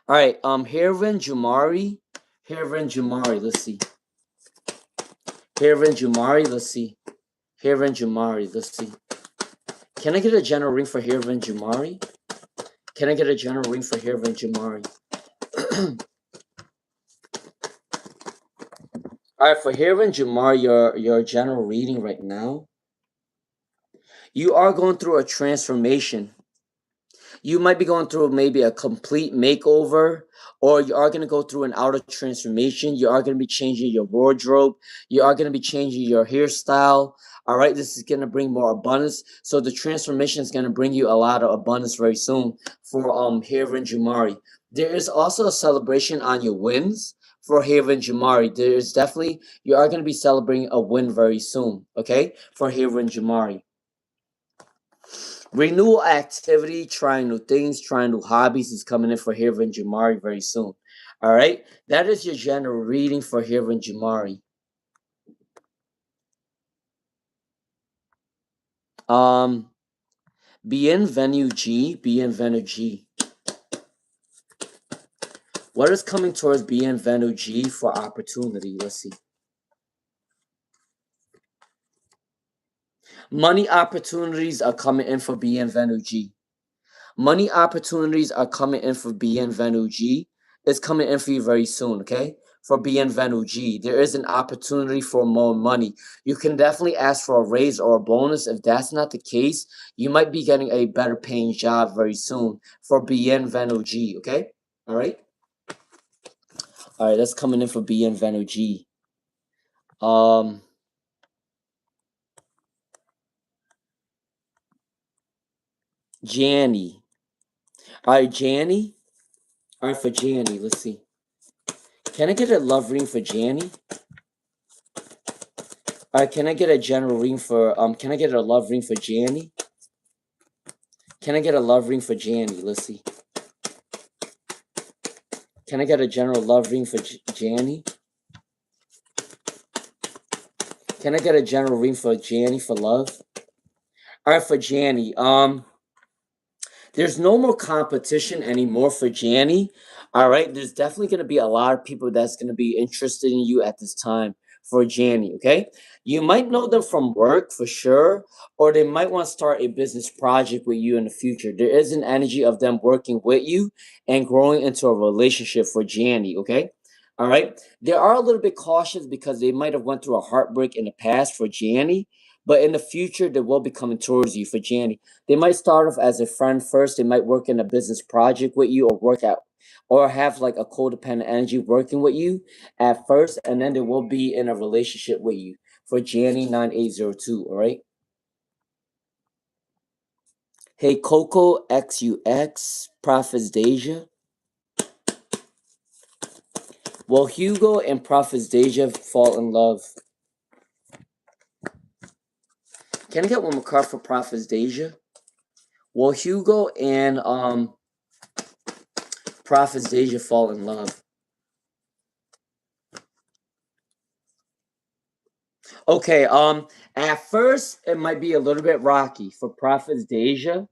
All right, Hervin Jumari. Hervin Jumari, let's see. Hervin Jumari, let's see. Hervin Jumari, let's see. Can I get a general ring for Hervin Jumari? Can I get a general ring for Hervin Jumari? All right, for Hervin Jumari, your general reading right now. You are going through a transformation. You might be going through maybe a complete makeover, or you are going to go through an outer transformation. You are going to be changing your wardrobe. You are going to be changing your hairstyle. All right, this is going to bring more abundance. So the transformation is going to bring you a lot of abundance very soon for Haven Jumari. There is also a celebration on your wins for Haven Jumari. There is definitely, you are going to be celebrating a win very soon, okay, for Haven Jumari. Renewal activity, trying new things, trying new hobbies is coming in for Hirvan Jamari very soon. All right, that is your general reading for Hirvan Jamari. Bienvenue G. What is coming towards BN Venu G for opportunity? Let's see. Money opportunities are coming in for BN Venu G. Money opportunities are coming in for BN Venu G. It's coming in for you very soon, okay? For BN Venu G, there is an opportunity for more money. You can definitely ask for a raise or a bonus. If that's not the case, you might be getting a better paying job very soon for BN Venu G, okay? All right? All right, that's coming in for BN Venu G. Janny. All right, Janny. All right, for Janny, let's see. Can I get a love reading for Janny? All right, can I get a general reading for can I get a love reading for Janny? Can I get a love reading for Janny? Let's see. Can I get a general love reading for Janny? Can I get a general reading for Janny for love? All right, for Janny. There's no more competition anymore for Janny. All right, there's definitely going to be a lot of people that's going to be interested in you at this time for Janny, okay? You might know them from work for sure, or they might want to start a business project with you in the future. There is an energy of them working with you and growing into a relationship for Janny, okay? All right. They are a little bit cautious because they might have went through a heartbreak in the past for Janny, but in the future they will be coming towards you for Janny. They might start off as a friend first. They might work in a business project with you or work out or have like a codependent energy working with you at first, and then they will be in a relationship with you for Janny 9802. All right. Hey Coco XUX, Prophets Deja. Will Hugo and Prophets Deja fall in love? Can I get one more card for Prophets Deja? Will Hugo and Prophets Deja fall in love? Okay, at first it might be a little bit rocky for Prophets Deja.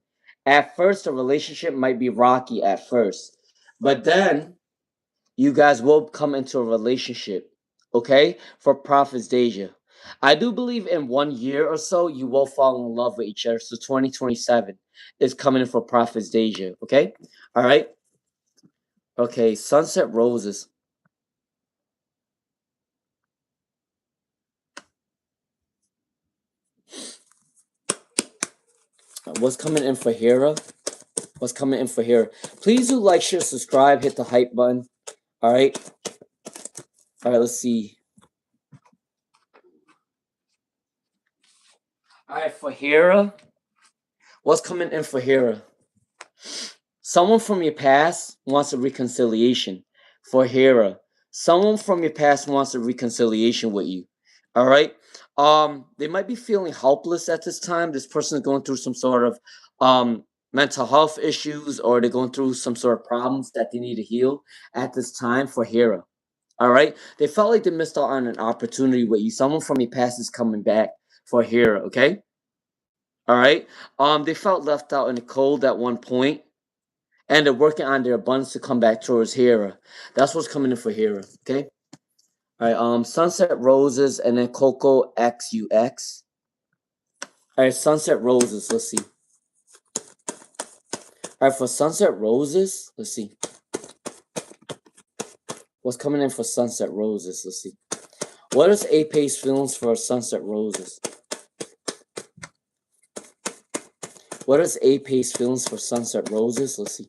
At first, the relationship might be rocky at first, but then you guys will come into a relationship. Okay, for Prophets Deja. I do believe in 1 year or so you will fall in love with each other. So 2027 is coming in for Prophets Deja. Okay, all right. Okay, Sunset Roses. What's coming in for Hera? What's coming in for Hera? Please do like, share, subscribe, hit the hype button. All right. All right, let's see. All right, for Hera. What's coming in for Hera? Someone from your past wants a reconciliation for Hera. Someone from your past wants a reconciliation with you. All right. They might be feeling helpless at this time. This person is going through some sort of mental health issues, or they're going through some sort of problems that they need to heal at this time for Hera. All right. They felt like they missed out on an opportunity with you. Someone from your past is coming back for Hera. Okay. All right. They felt left out in the cold at one point, and they're working on their abundance to come back towards Hera. That's what's coming in for Hera. Okay. All right. Sunset Roses and then Coco XUX. All right. Sunset Roses. Let's see. All right. For Sunset Roses, let's see. What's coming in for Sunset Roses? Let's see. What is Ape's feelings for Sunset Roses? What is Ape's feelings for Sunset Roses? Let's see.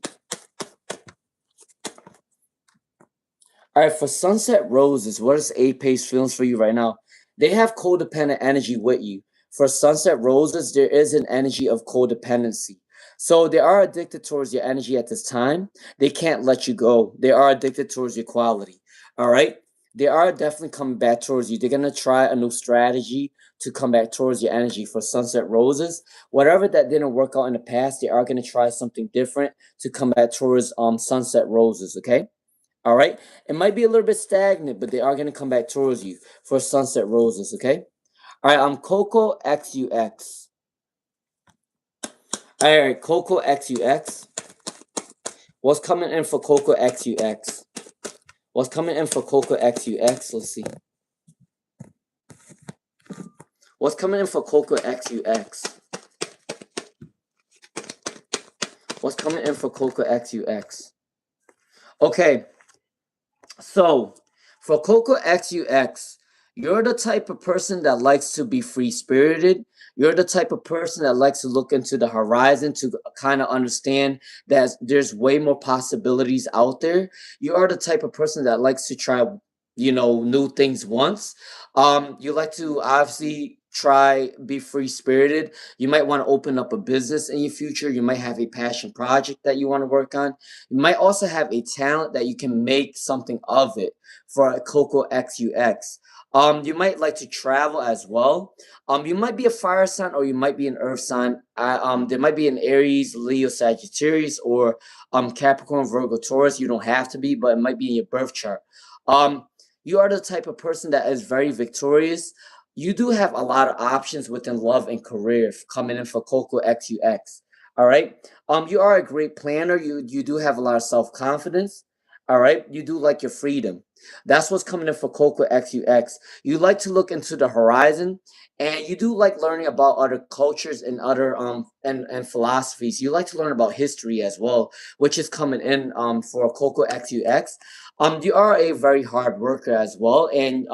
All right, for Sunset Roses, what is Ape's feelings for you right now? They have codependent energy with you. For Sunset Roses, there is an energy of codependency. So they are addicted towards your energy at this time. They can't let you go. They are addicted towards your quality. All right? They are definitely coming back towards you. They're going to try a new strategy to come back towards your energy for Sunset Roses. Whatever that didn't work out in the past, they are going to try something different to come back towards Sunset Roses, okay? All right. It might be a little bit stagnant, but they are going to come back towards you for Sunset Roses. Okay. All right. I'm Coco XUX. All right. Coco XUX. What's coming in for Coco XUX? What's coming in for Coco XUX? Let's see. What's coming in for Coco XUX? What's coming in for Coco XUX? Okay, so for Coco XUX, you're the type of person that likes to be free spirited. You're the type of person that likes to look into the horizon to kind of understand that there's way more possibilities out there. You are the type of person that likes to try, new things once. You like to obviously try be free spirited. You might want to open up a business in your future. You might have a passion project that you want to work on. You might also have a talent that you can make something of it for a Coco XUX. You might like to travel as well. You might be a fire sign or you might be an earth sign. There might be an Aries, Leo, Sagittarius, or Capricorn, Virgo, Taurus. You don't have to be, but it might be in your birth chart. You are the type of person that is very victorious. You do have a lot of options within love and career coming in for Coco XUX. All right. You are a great planner. You do have a lot of self-confidence. All right. You do like your freedom. That's what's coming in for Coco XUX. You like to look into the horizon, and you do like learning about other cultures and other and philosophies. You like to learn about history as well, which is coming in for Coco XUX. You are a very hard worker as well, and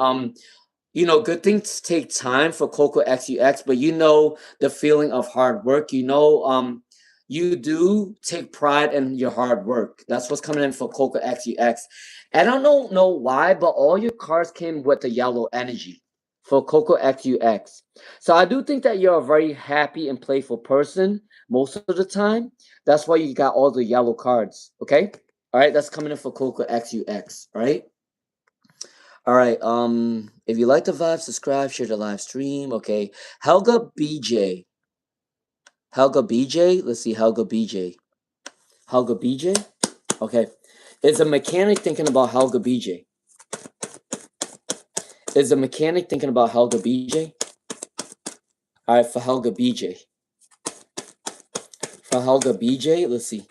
good things take time for Coco XUX, but the feeling of hard work. You do take pride in your hard work. That's what's coming in for Coco XUX. And I don't know why, but all your cards came with the yellow energy for Coco XUX. So I do think that you're a very happy and playful person most of the time. That's why you got all the yellow cards. Okay? All right, that's coming in for Coco XUX. All right. All right. If you like the vibe, subscribe, share the live stream. Okay. Helga BJ. Helga BJ. Let's see. Helga BJ. Helga BJ. Okay. Is a mechanic thinking about Helga BJ? Is a mechanic thinking about Helga BJ? All right. For Helga BJ. For Helga BJ. Let's see.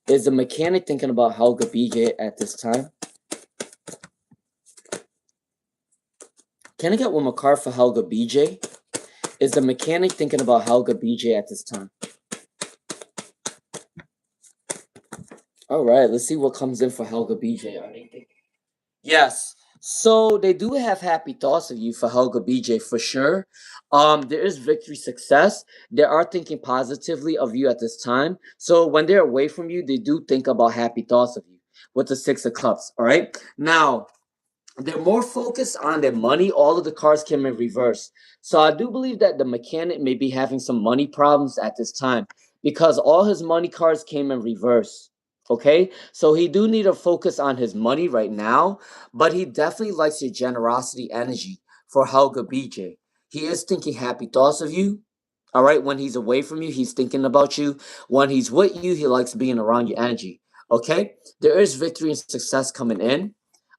Is a mechanic thinking about Helga BJ at this time? Can I get one more card for Helga BJ? Is the mechanic thinking about Helga BJ at this time? All right, let's see what comes in for Helga BJ. Yes. So they do have happy thoughts of you for Helga BJ for sure. There is victory success. They are thinking positively of you at this time. So when they're away from you, they do think about happy thoughts of you with the Six of Cups. All right. Now, they're more focused on their money. All of the cards came in reverse. So I do believe that the mechanic may be having some money problems at this time because all his money cards came in reverse. Okay, so he do need to focus on his money right now, but he definitely likes your generosity energy for Helga BJ. He is thinking happy thoughts of you. All right, when he's away from you, he's thinking about you. When he's with you, he likes being around your energy. Okay, there is victory and success coming in.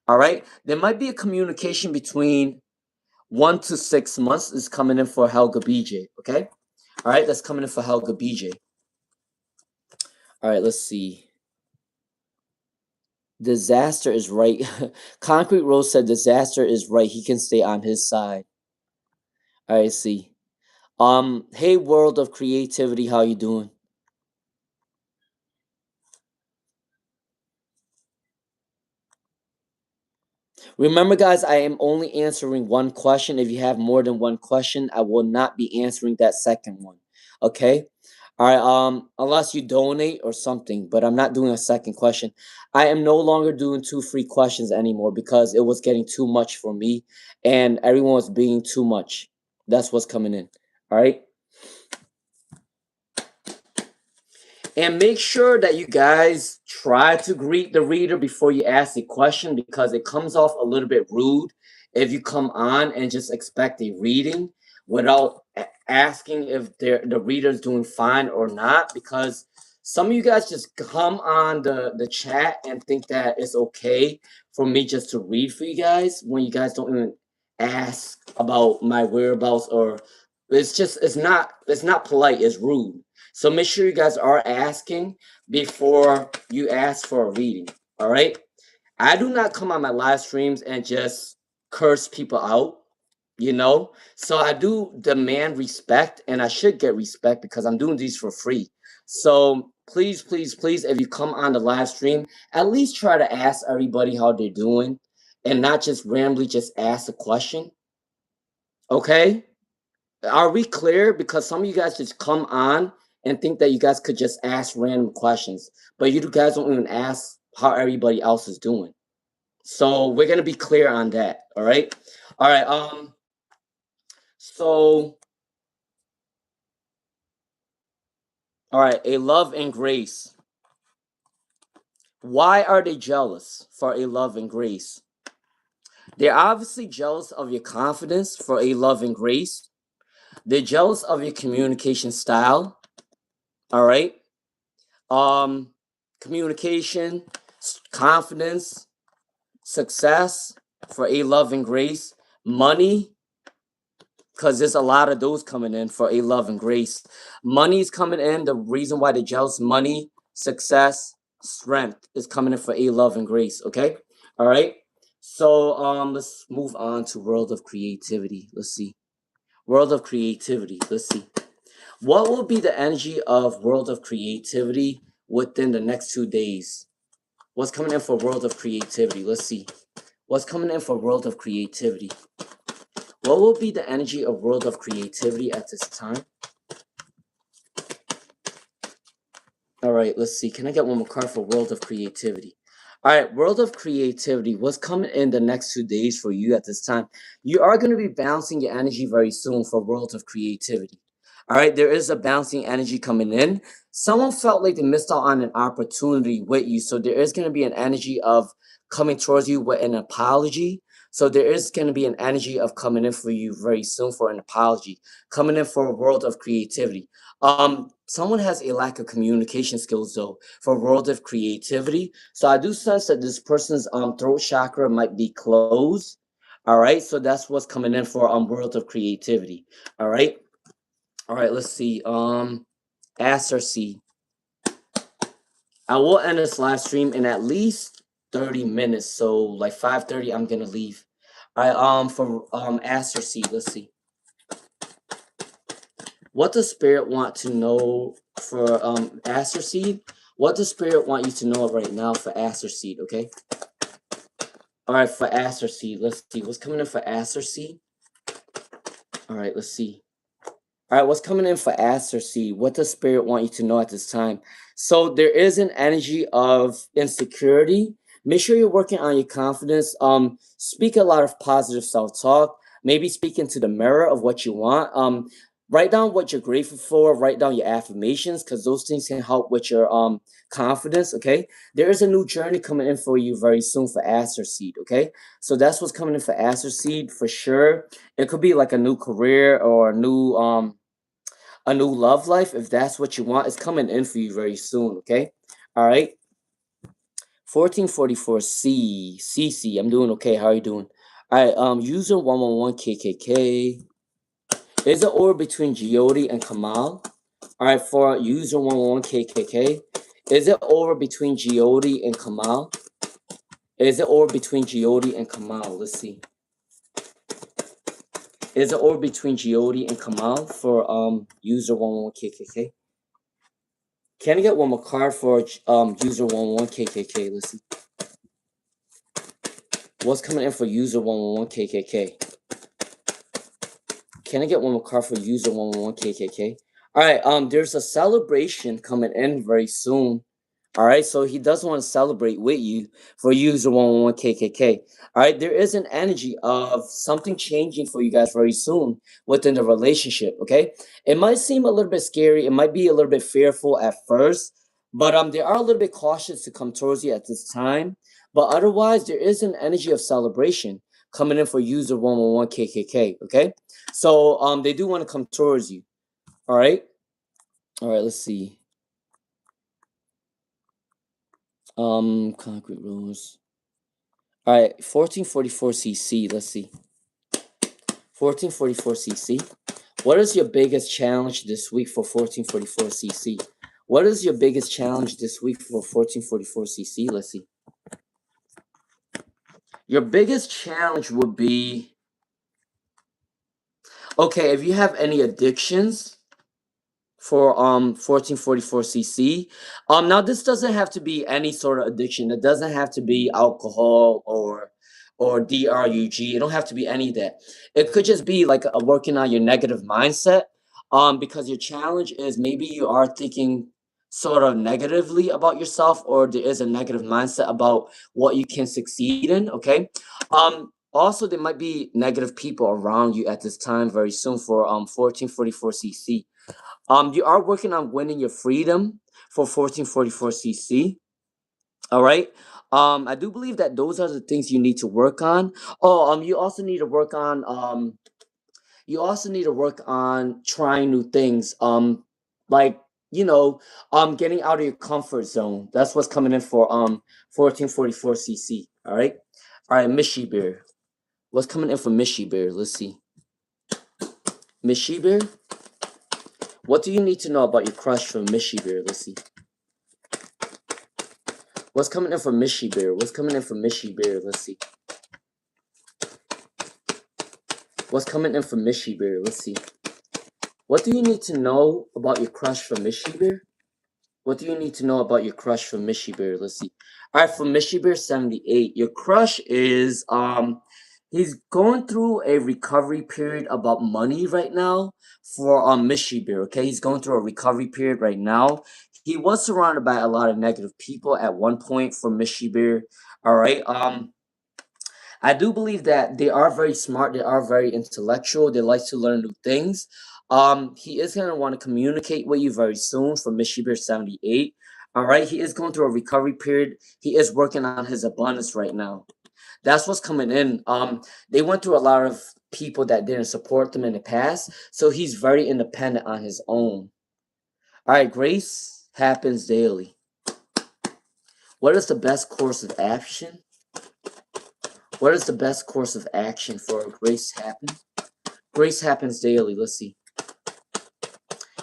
All right. There might be a communication between 1 to 6 months is coming in for Helga BJ. Okay. All right. That's coming in for Helga BJ. All right. Let's see. Disaster is right. Concrete Rose said disaster is right. He can stay on his side. All right. See. Hey, world of creativity. How you doing? Remember, guys, I am only answering one question. If you have more than one question, I will not be answering that second one. Okay? All right, unless you donate or something, but I'm not doing a second question. I am no longer doing two free questions anymore because it was getting too much for me and everyone was being too much. That's what's coming in. All right? And make sure that you guys try to greet the reader before you ask a question because it comes off a little bit rude if you come on and just expect a reading without asking if the reader's doing fine or not. Because some of you guys just come on the chat and think that it's okay for me just to read for you guys when you guys don't even ask about my whereabouts, or it's not polite, it's rude. So make sure you guys are asking before you ask for a reading. All right. I do not come on my live streams and just curse people out, you know? So I do demand respect, and I should get respect because I'm doing these for free. So please, please, please, if you come on the live stream, at least try to ask everybody how they're doing and not just randomly just ask a question. Okay? Are we clear? Because some of you guys just come on and think that you guys could just ask random questions, but you guys don't even ask how everybody else is doing. So we're gonna be clear on that. All right. All right. So all right. A love and grace. Why are they jealous for a love and grace? They're obviously jealous of your confidence for a love and grace. They're jealous of your communication style. All right. Um, communication, confidence, success for a love and grace. Money, because there's a lot of those coming in for a love and grace. Money's coming in. The reason why they're jealous, money, success, strength is coming in for a love and grace. Okay. All right. So let's move on to world of creativity. Let's see. World of creativity. Let's see. What will be the energy of world of creativity within the next 2 days? What's coming in for world of creativity? Let's see. What's coming in for world of creativity? What will be the energy of world of creativity at this time? All right, let's see. Can I get one more card for world of creativity? All right, world of creativity. What's coming in the next 2 days for you at this time? You are going to be balancing your energy very soon for world of creativity. All right, there is a balancing energy coming in. Someone felt like they missed out on an opportunity with you, so there is going to be an energy of coming towards you with an apology. So there is going to be an energy of coming in for you very soon for an apology, coming in for a world of creativity. Someone has a lack of communication skills though for world of creativity. So I do sense that this person's throat chakra might be closed. All right, so that's what's coming in for world of creativity. All right, all right. Let's see. Ask or see. I will end this live stream in at least 30 minutes. So like 5:30, I'm gonna leave. All right. For ask or see. Let's see. What does spirit want to know for Aster Seed? What does spirit want you to know right now for Aster Seed, okay? All right, for Aster Seed, let's see. What's coming in for Aster Seed? All right, let's see. All right, what's coming in for Aster Seed? What does spirit want you to know at this time? So there is an energy of insecurity. Make sure you're working on your confidence. Speak a lot of positive self-talk. Maybe speak into the mirror of what you want. Write down what you're grateful for. Write down your affirmations because those things can help with your confidence. Okay, there is a new journey coming in for you very soon for Aster Seed. Okay, so that's what's coming in for Aster Seed for sure. It could be like a new career or a new love life if that's what you want. It's coming in for you very soon. Okay, all right. 1444 CC. I'm doing okay. How are you doing? All right. User 111 KKK. Is it over between Giodi and Kamal? All right, for user 111 KKK. Is it over between Giodi and Kamal? Is it over between Giodi and Kamal? Let's see. Is it over between Giodi and Kamal for user 111 KKK? Can I get one more card for user 111 KKK? Let's see. What's coming in for user 111 KKK? Can I get one more card for user 111 KKK? All right, there's a celebration coming in very soon. All right, so he does want to celebrate with you for user 111 KKK. All right, there is an energy of something changing for you guys very soon within the relationship. Okay, it might seem a little bit scary, it might be a little bit fearful at first, but they are a little bit cautious to come towards you at this time. But otherwise, there is an energy of celebration coming in for user 111 KKK. Okay, so they do want to come towards you. All right, let's see. Concrete rules. All right, 1444 CC. Let's see. 1444 CC. What is your biggest challenge this week for 1444 CC? What is your biggest challenge this week for 1444 CC? Let's see. Your biggest challenge would be, okay, if you have any addictions for 1444cc. Now this doesn't have to be any sort of addiction. It doesn't have to be alcohol or drug. It don't have to be any of that. It could just be like a working on your negative mindset. Because your challenge is maybe you are thinking sort of negatively about yourself, or there is a negative mindset about what you can succeed in. Okay. Also, there might be negative people around you at this time very soon for 1444cc. You are working on winning your freedom for 1444cc. All right. I do believe that those are the things you need to work on. Oh, you also need to work on trying new things. Like, you know, getting out of your comfort zone. That's what's coming in for 1444cc. All right. All right, Miss Bear. What's coming in for Miss Bear? Let's see. Miss Bear, what do you need to know about your crush for Miss Bear? Let's see. What's coming in for Mishy Bear? What's coming in for Mishy Bear? Let's see. What's coming in for Mishy Bear? Let's see. What do you need to know about your crush for Mishy Bear? What do you need to know about your crush for Mishy Bear? Let's see. All right, for Mishy Bear 78, your crush is he's going through a recovery period about money right now for Mishy Bear. Okay, he's going through a recovery period right now. He was surrounded by a lot of negative people at one point for Mishy Bear. All right. I do believe that they are very smart. They are very intellectual. They like to learn new things. He is going to want to communicate with you very soon from Mishibear 78. All right. He is going through a recovery period. He is working on his abundance right now. That's what's coming in. They went through a lot of people that didn't support them in the past. So he's very independent on his own. All right. Grace happens daily. What is the best course of action? What is the best course of action for Grace Happen? Grace happens daily. Let's see.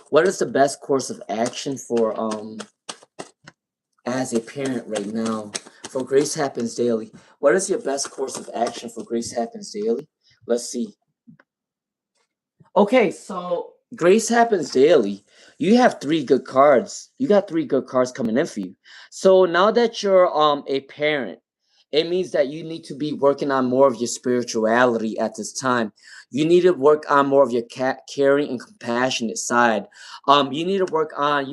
What is the best course of action for as a parent right now for Grace happens daily? What is your best course of action for Grace happens daily? Let's see. Okay, so Grace happens daily. You have three good cards. You got three good cards coming in for you. So now that you're a parent, it means that you need to be working on more of your spirituality at this time. You need to work on more of your caring and compassionate side. You need to work on,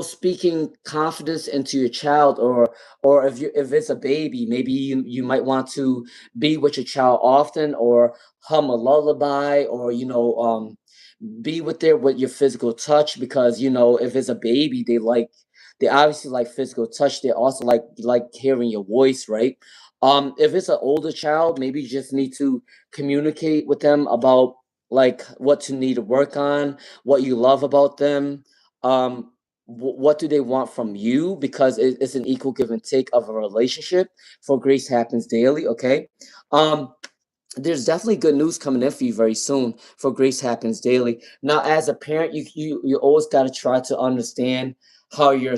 speaking confidence into your child, or if it's a baby, maybe you might want to be with your child often, or hum a lullaby, or be with there with your physical touch, because if it's a baby, they obviously like physical touch. They also like hearing your voice, right? If it's an older child, maybe you just need to communicate with them about like what to need to work on, what you love about them, what do they want from you, because it's an equal give and take of a relationship for Grace happens daily. Okay. There's definitely good news coming in for you very soon for Grace Happens Daily. Now, as a parent, you always got to try to understand how your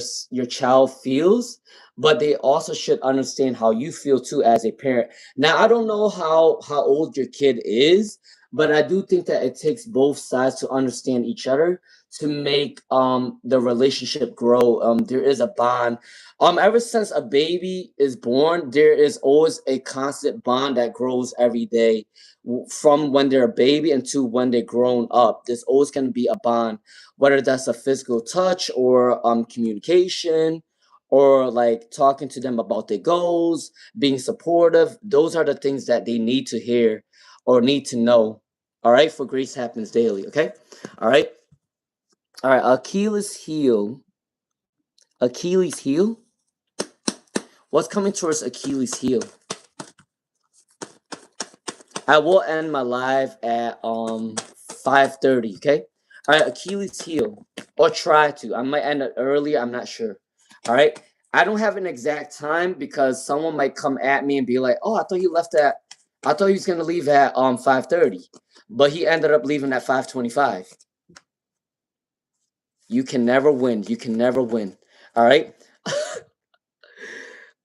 child feels, but they also should understand how you feel too as a parent. Now, I don't know how old your kid is, but I do think that it takes both sides to understand each other to make the relationship grow. There is a bond. Ever since a baby is born, there is always a constant bond that grows every day, from when they're a baby until when they're grown up. There's always going to be a bond, whether that's a physical touch, or communication, or like talking to them about their goals, being supportive. Those are the things that they need to hear or need to know. All right, for Grace Happens Daily. Okay. All right. All right. Achilles heel. Achilles heel. What's coming towards Achilles heel? I will end my live at 5:30. Okay. All right. Achilles heel, or try to. I might end it earlier. I'm not sure. All right. I don't have an exact time, because someone might come at me and be like, "Oh, I thought you left at. I thought he was gonna leave at 5:30, but he ended up leaving at 5:25." You can never win. You can never win. All right.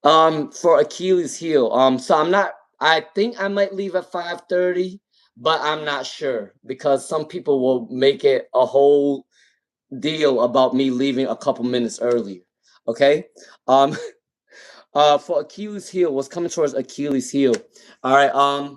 For Achilles heel. So I'm not. I think I might leave at 5:30, but I'm not sure because some people will make it a whole deal about me leaving a couple minutes earlier. Okay. Um. For Achilles heel, what's coming towards Achilles heel? All right.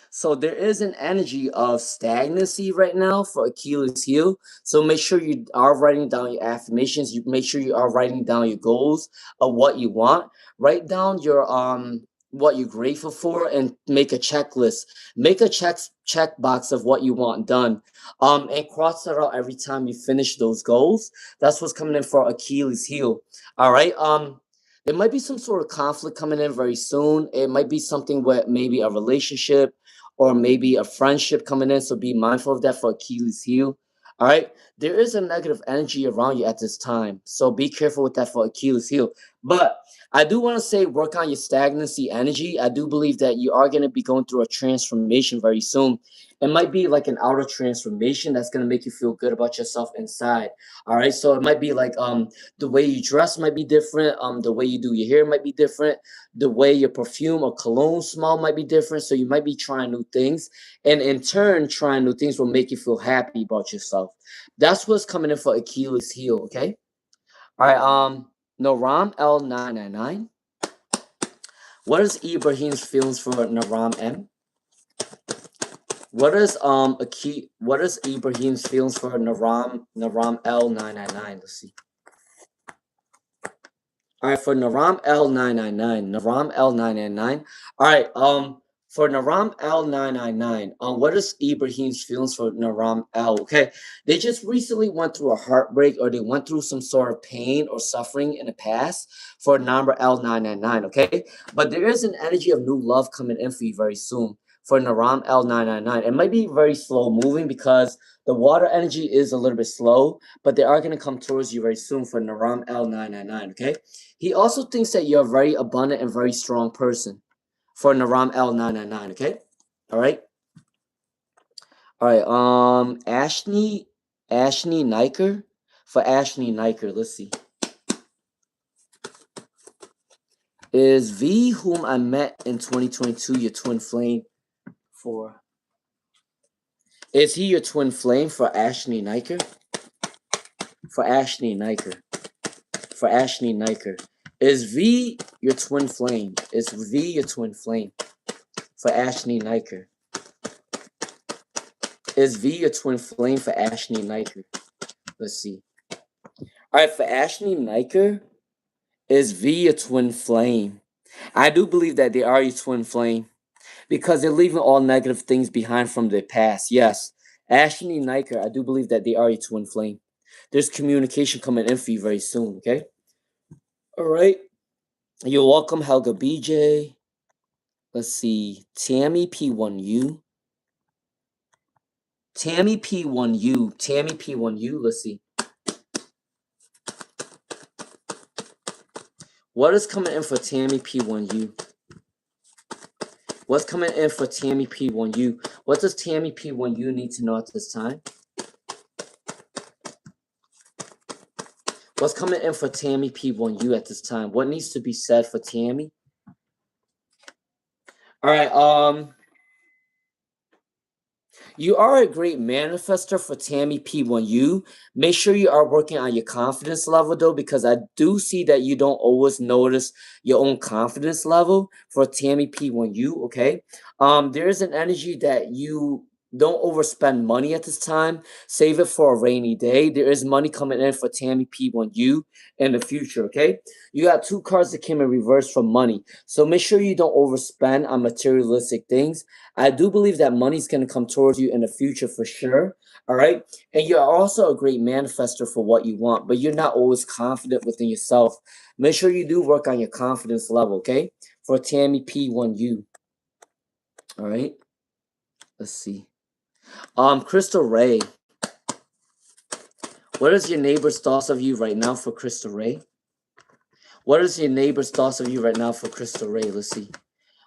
So there is an energy of stagnancy right now for Achilles heel. So make sure you are writing down your affirmations. You make sure you are writing down your goals of what you want. Write down your what you're grateful for and make a checklist. Make a check box of what you want done. And cross that out every time you finish those goals. That's what's coming in for Achilles heel. All right. There might be some sort of conflict coming in very soon. It might be something with maybe a relationship or maybe a friendship coming in. So be mindful of that for Achilles heel. All right. There is a negative energy around you at this time. So be careful with that for Achilles heel. But I do want to say work on your stagnancy energy. I do believe that you are going to be going through a transformation very soon. It might be like an outer transformation that's going to make you feel good about yourself inside. All right. So it might be like the way you dress might be different. The way you do your hair might be different. The way your perfume or cologne smell might be different. So you might be trying new things. And in turn, trying new things will make you feel happy about yourself. That's what's coming in for Achilles heel, okay? All right, Naram L999. What is Ibrahim's feelings for Naram M? What is Ibrahim's feelings for Naram L999? Let's see. All right, for Naram L999, Naram L999. All right, for Naram L999, what is Ibrahim's feelings for Naram L? Okay, they just recently went through a heartbreak or they went through some sort of pain or suffering in the past for number L999. Okay, but there is an energy of new love coming in for you very soon for Naram L999. It might be very slow moving because the water energy is a little bit slow, but they are going to come towards you very soon for Naram L999. Okay. He also thinks that you're a very abundant and very strong person for Naram L999, okay? All right. All right. Ashley Niker. For Ashley Niker, let's see. Is V whom I met in 2022 your twin flame for? Is he your twin flame for Ashley Niker? For Ashley Niker. For Ashley Niker. Is V your twin flame? Is V your twin flame for Ashley Niker? Is V a twin flame for Ashley Niker? Let's see. All right, for Ashley Niker, is V a twin flame? I do believe that they are a twin flame because they're leaving all negative things behind from their past. Yes, Ashley Niker, I do believe that they are a twin flame. There's communication coming in for you very soon, okay? All right. You're welcome, Helga BJ. Let's see. Tammy P1U. Tammy P1U. Tammy P1U. Let's see. What is coming in for Tammy P1U? What's coming in for Tammy P1U? What does Tammy P1U need to know at this time? What's coming in for Tammy P1U at this time? What needs to be said for Tammy? All right, you are a great manifester for Tammy P1U. Make sure you are working on your confidence level though, because I do see that you don't always notice your own confidence level for Tammy P1U, okay? There is an energy that you don't overspend money at this time. Save it for a rainy day. There is money coming in for Tammy P1U in the future, okay? You got two cards that came in reverse for money. So make sure you don't overspend on materialistic things. I do believe that money's going to come towards you in the future for sure. All right. And you're also a great manifester for what you want, but you're not always confident within yourself. Make sure you do work on your confidence level. Okay. For Tammy P1U. All right. Let's see. Crystal Ray. What is your neighbor's thoughts of you right now for Crystal Ray? What is your neighbor's thoughts of you right now for Crystal Ray? Let's see.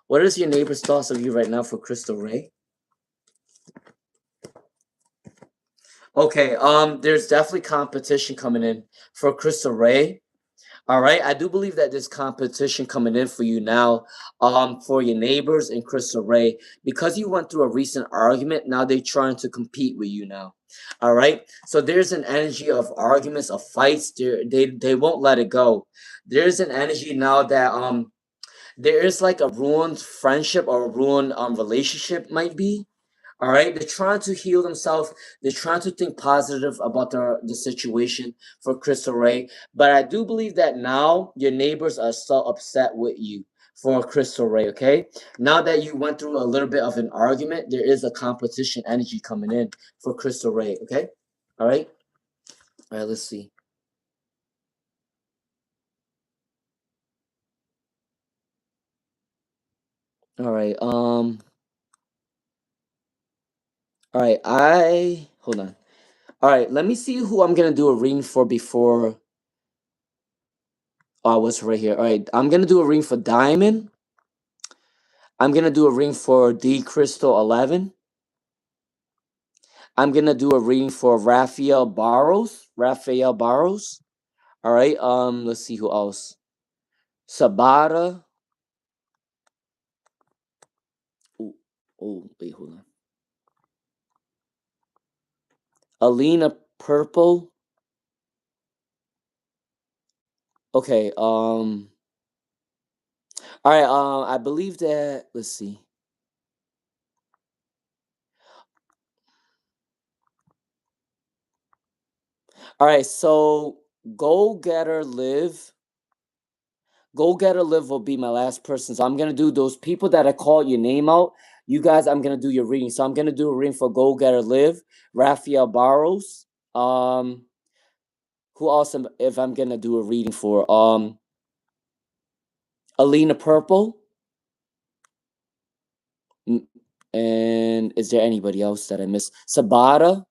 What is your neighbor's thoughts of you right now for Crystal Ray? Okay, there's definitely competition coming in for Crystal Ray. All right, I do believe that there's competition coming in for you now, for your neighbors and Crystal Ray, because you went through a recent argument. Now they're trying to compete with you now. All right, so there's an energy of arguments, of fights. They won't let it go. There's an energy now that there is like a ruined friendship or a ruined relationship might be. All right, they're trying to heal themselves. They're trying to think positive about the situation for Crystal Ray. But I do believe that now your neighbors are so upset with you for Crystal Ray. Okay, now that you went through a little bit of an argument, there is a competition energy coming in for Crystal Ray. Okay, all right, all right. Let's see. All right. All right. I hold on. All right. Let me see who I'm gonna do a reading for before. Oh, what's right here? All right. I'm gonna do a reading for Diamond. I'm gonna do a reading for D Crystal 11. I'm gonna do a reading for Raphael Barros. Raphael Barros. All right. Let's see who else. Sabata. Oh, oh, wait, hold on. Alina Purple. Okay. All right. I believe that. Let's see. All right. So Go Getter Live. Go Getter Live will be my last person. So I'm gonna do those people that I called your name out. You guys, I'm gonna do your reading. So I'm gonna do a reading for Go Getter Live, Raphael Barros. Who else? If I'm gonna do a reading for Alina Purple. And is there anybody else that I missed? Sabata.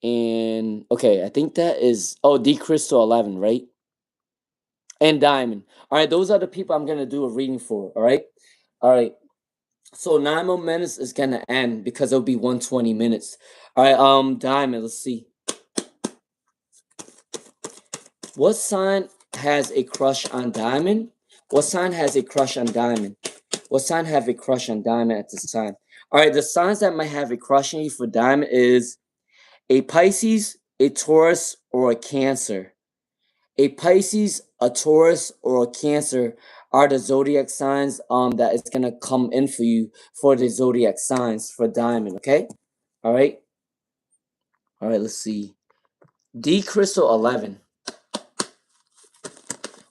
And okay, I think that is D Crystal 11, right? And Diamond. All right, those are the people I'm gonna do a reading for. All right, all right. So 9 more minutes is gonna end because it'll be 120 minutes. All right, Diamond. Let's see. What sign has a crush on Diamond? What sign has a crush on Diamond? What sign have a crush on Diamond at this time? All right, the signs that might have a crush on you for Diamond is a Pisces, a Taurus, or a Cancer. A Pisces, a Taurus, or a Cancer are the zodiac signs that is gonna come in for you for the zodiac signs for Diamond. Okay, all right, all right. Let's see. D Crystal 11.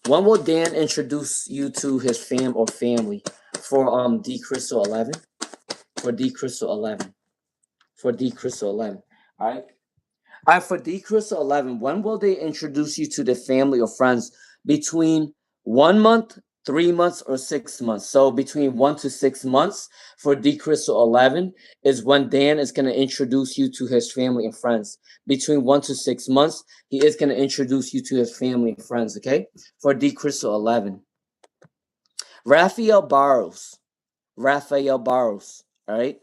When will Dan introduce you to his fam or family for D Crystal 11? For D Crystal 11. For D Crystal 11. All right. All right, for D Crystal 11, when will they introduce you to the family or friends between 1 month, 3 months, or 6 months? So between 1 to 6 months for D Crystal 11 is when Dan is going to introduce you to his family and friends. Between 1 to 6 months, he is going to introduce you to his family and friends, okay? For D Crystal 11. Raphael Barros. Raphael Barros, all right?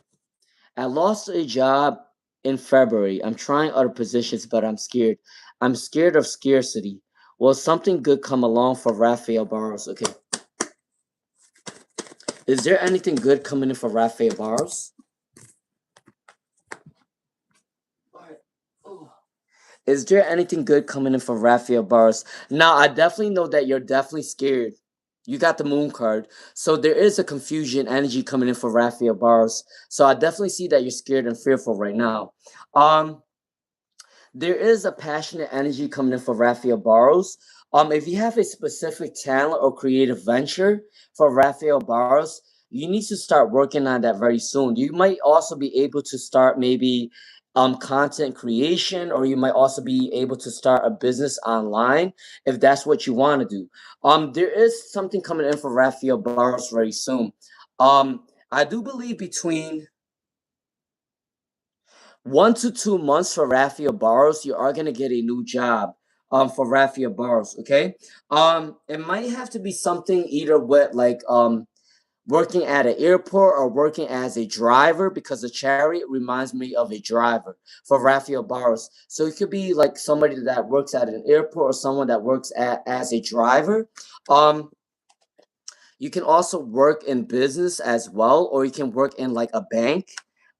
I lost a job in February. I'm trying other positions, but I'm scared. I'm scared of scarcity. Will something good come along for Raphael Barros? Okay. Is there anything good coming in for Raphael Barros? Is there anything good coming in for Raphael Barros? Now, I definitely know that you're definitely scared. You got the moon card. So there is a confusion energy coming in for Raphael Barros. So I definitely see that you're scared and fearful right now. Um, there is a passionate energy coming in for Raphael Barros. If you have a specific talent or creative venture for Raphael Barros, you need to start working on that very soon. You might also be able to start maybe content creation, or you might also be able to start a business online if that's what you want to do. There is something coming in for Raphael Barros very soon. I do believe between 1 to 2 months for Raphael Barros, you are gonna get a new job. For Raphael Barros, okay. It might have to be something either with like working at an airport or working as a driver, because the chariot reminds me of a driver for Raphael Barros. So it could be like somebody that works at an airport or someone that works as a driver. Um, you can also work in business as well, or you can work in like a bank.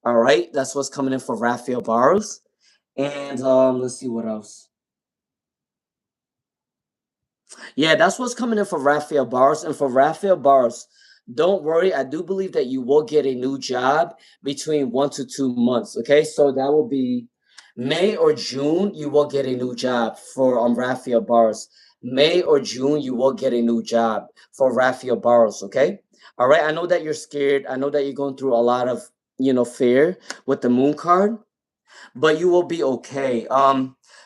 All right, that's what's coming in for Raphael Barros. And let's see what else. Yeah, that's what's coming in for Raphael Barros. And for Raphael Barros, don't worry. I do believe that you will get a new job between 1 to 2 months. Okay, so that will be May or June. You will get a new job for Raphael Barros. May or June, you will get a new job for Raphael Barros. Okay, all right. I know that you're scared. I know that you're going through a lot of fear with the Moon card, but you will be okay.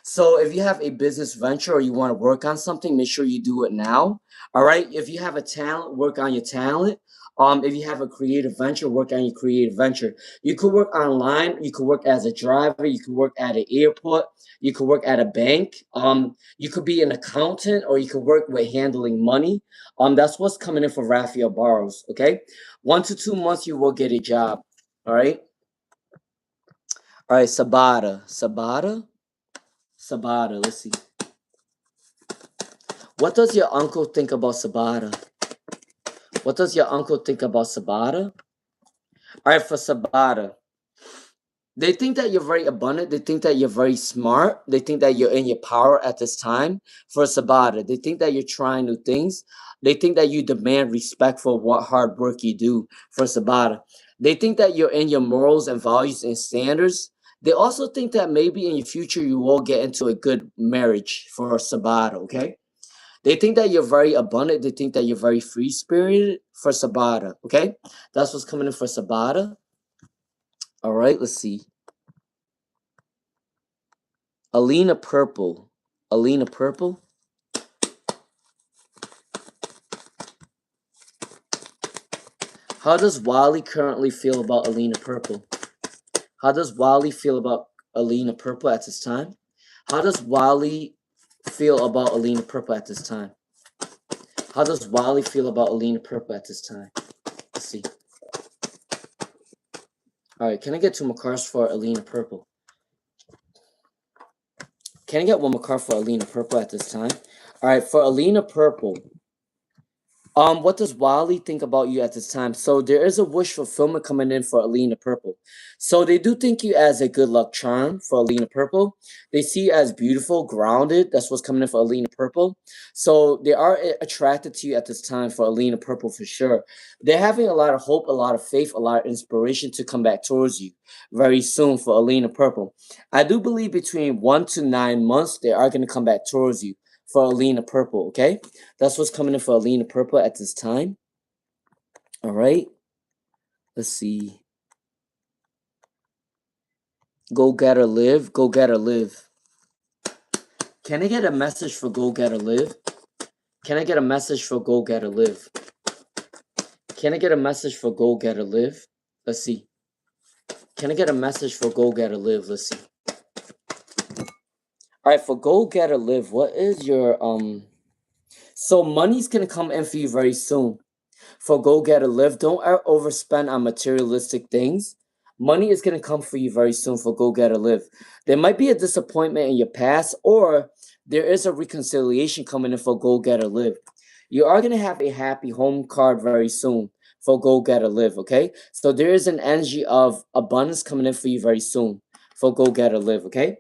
So if you have a business venture or you want to work on something, make sure you do it now. All right. If you have a talent, work on your talent. If you have a creative venture, work on your creative venture. You could work online. You could work as a driver. You could work at an airport. You could work at a bank. You could be an accountant, or you could work with handling money. That's what's coming in for Raphael Barros. Okay, 1 to 2 months, you will get a job. All right. All right, Sabata. Let's see. What does your uncle think about Sabata? What does your uncle think about Sabata? All right, for Sabata, they think that you're very abundant. They think that you're very smart. They think that you're in your power at this time. For Sabata, they think that you're trying new things. They think that you demand respect for what hard work you do. For Sabata, they think that you're in your morals and values and standards. They also think that maybe in your future you will get into a good marriage. For Sabata, okay? They think that you're very abundant. They think that you're very free spirited. For Sabata, okay? That's what's coming in for Sabata. All right, let's see. Alina Purple. Alina Purple. How does Wally currently feel about Alina Purple? How does Wally feel about Alina Purple at this time? How does Wally feel about Alina Purple at this time? How does Wally feel about Alina Purple at this time? Let's see. All right, can I get 2 more cards for Alina Purple? Can I get 1 more card for Alina Purple at this time? All right, for Alina Purple, what does Wally think about you at this time? So there is a wish fulfillment coming in for Alina Purple. So they do think you as a good luck charm for Alina Purple. They see you as beautiful, grounded. That's what's coming in for Alina Purple. So they are attracted to you at this time for Alina Purple for sure. They're having a lot of hope, a lot of faith, a lot of inspiration to come back towards you very soon for Alina Purple. I do believe between 1 to 9 months, they are going to come back towards you for Alina Purple, okay? That's what's coming in for Alina Purple at this time. All right. Let's see. Go Getter Live. Go Getter Live. Can I get a message for Go Getter Live? Can I get a message for Go Getter Live? Can I get a message for Go Getter Live? Let's see. Can I get a message for Go Getter Live? Let's see. All right, for Go Getter Live, what is your So money's gonna come in for you very soon. For Go Getter Live, don't overspend on materialistic things. Money is gonna come for you very soon for Go Getter Live. There might be a disappointment in your past, or there is a reconciliation coming in for Go Getter Live. You are gonna have a happy home card very soon for Go Getter Live, okay? So there is an energy of abundance coming in for you very soon for Go Getter Live, okay?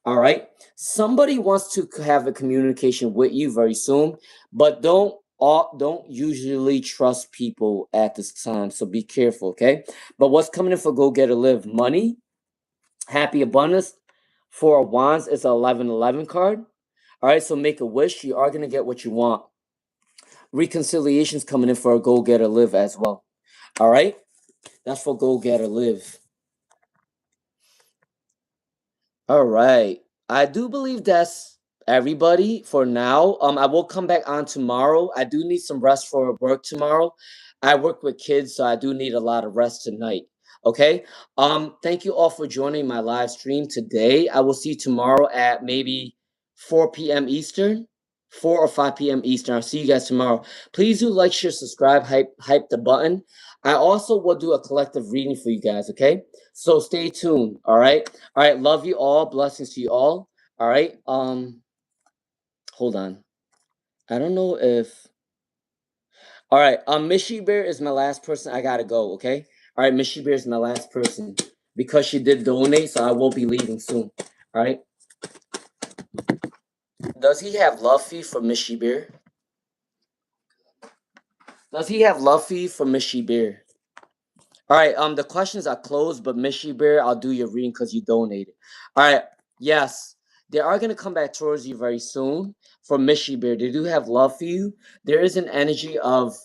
All right. Somebody wants to have a communication with you very soon, but don't usually trust people at this time. So be careful, okay? But what's coming in for Go Getter Live? Money, happy abundance. Four of Wands is an 1111 card. All right, so make a wish. You are gonna get what you want. Reconciliation's coming in for a Go Getter Live as well. All right, that's for Go Getter Live. All right. I do believe that's everybody for now. I will come back on tomorrow. I do need some rest for work tomorrow. I work with kids, so I do need a lot of rest tonight. Okay. Thank you all for joining my live stream today. I will see you tomorrow at maybe 4 p.m. Eastern. 4 or 5 p.m. Eastern. I'll see you guys tomorrow. Please do like, share, subscribe, hype the button. I also will do a collective reading for you guys, okay? So stay tuned, all right? All right, love you all. Blessings to you all. All right. Hold on. I don't know if all right, Mishy Bear is my last person. I gotta go, okay? All right, Mishy Bear is my last person because she did donate, so I will be leaving soon. All right. Does he have love fee for Mishy Bear? Does he have love fee for Mishy Bear? All right. The questions are closed, but Mishy Bear, I'll do your reading because you donated. All right. Yes, they are gonna come back towards you very soon for Mishy Bear. They do have love for you. There is an energy of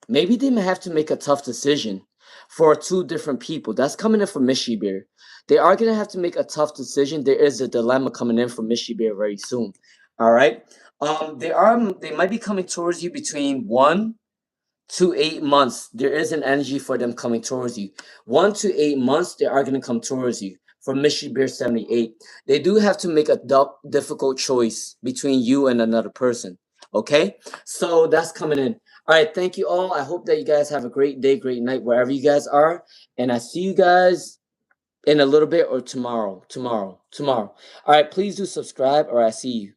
maybe they may have to make a tough decision for two different people. That's coming in from Mishy Bear. They are gonna have to make a tough decision. There is a dilemma coming in from Mishy Bear very soon. All right. They might be coming towards you between 1 to 8 months. There is an energy for them coming towards you. 1 to 8 months, they are gonna come towards you. From Mishy Bear 78. They do have to make a difficult choice between you and another person. Okay? So that's coming in. All right, thank you all. I hope that you guys have a great day, great night, wherever you guys are. And I see you guys in a little bit or tomorrow. All right, please do subscribe or I see you.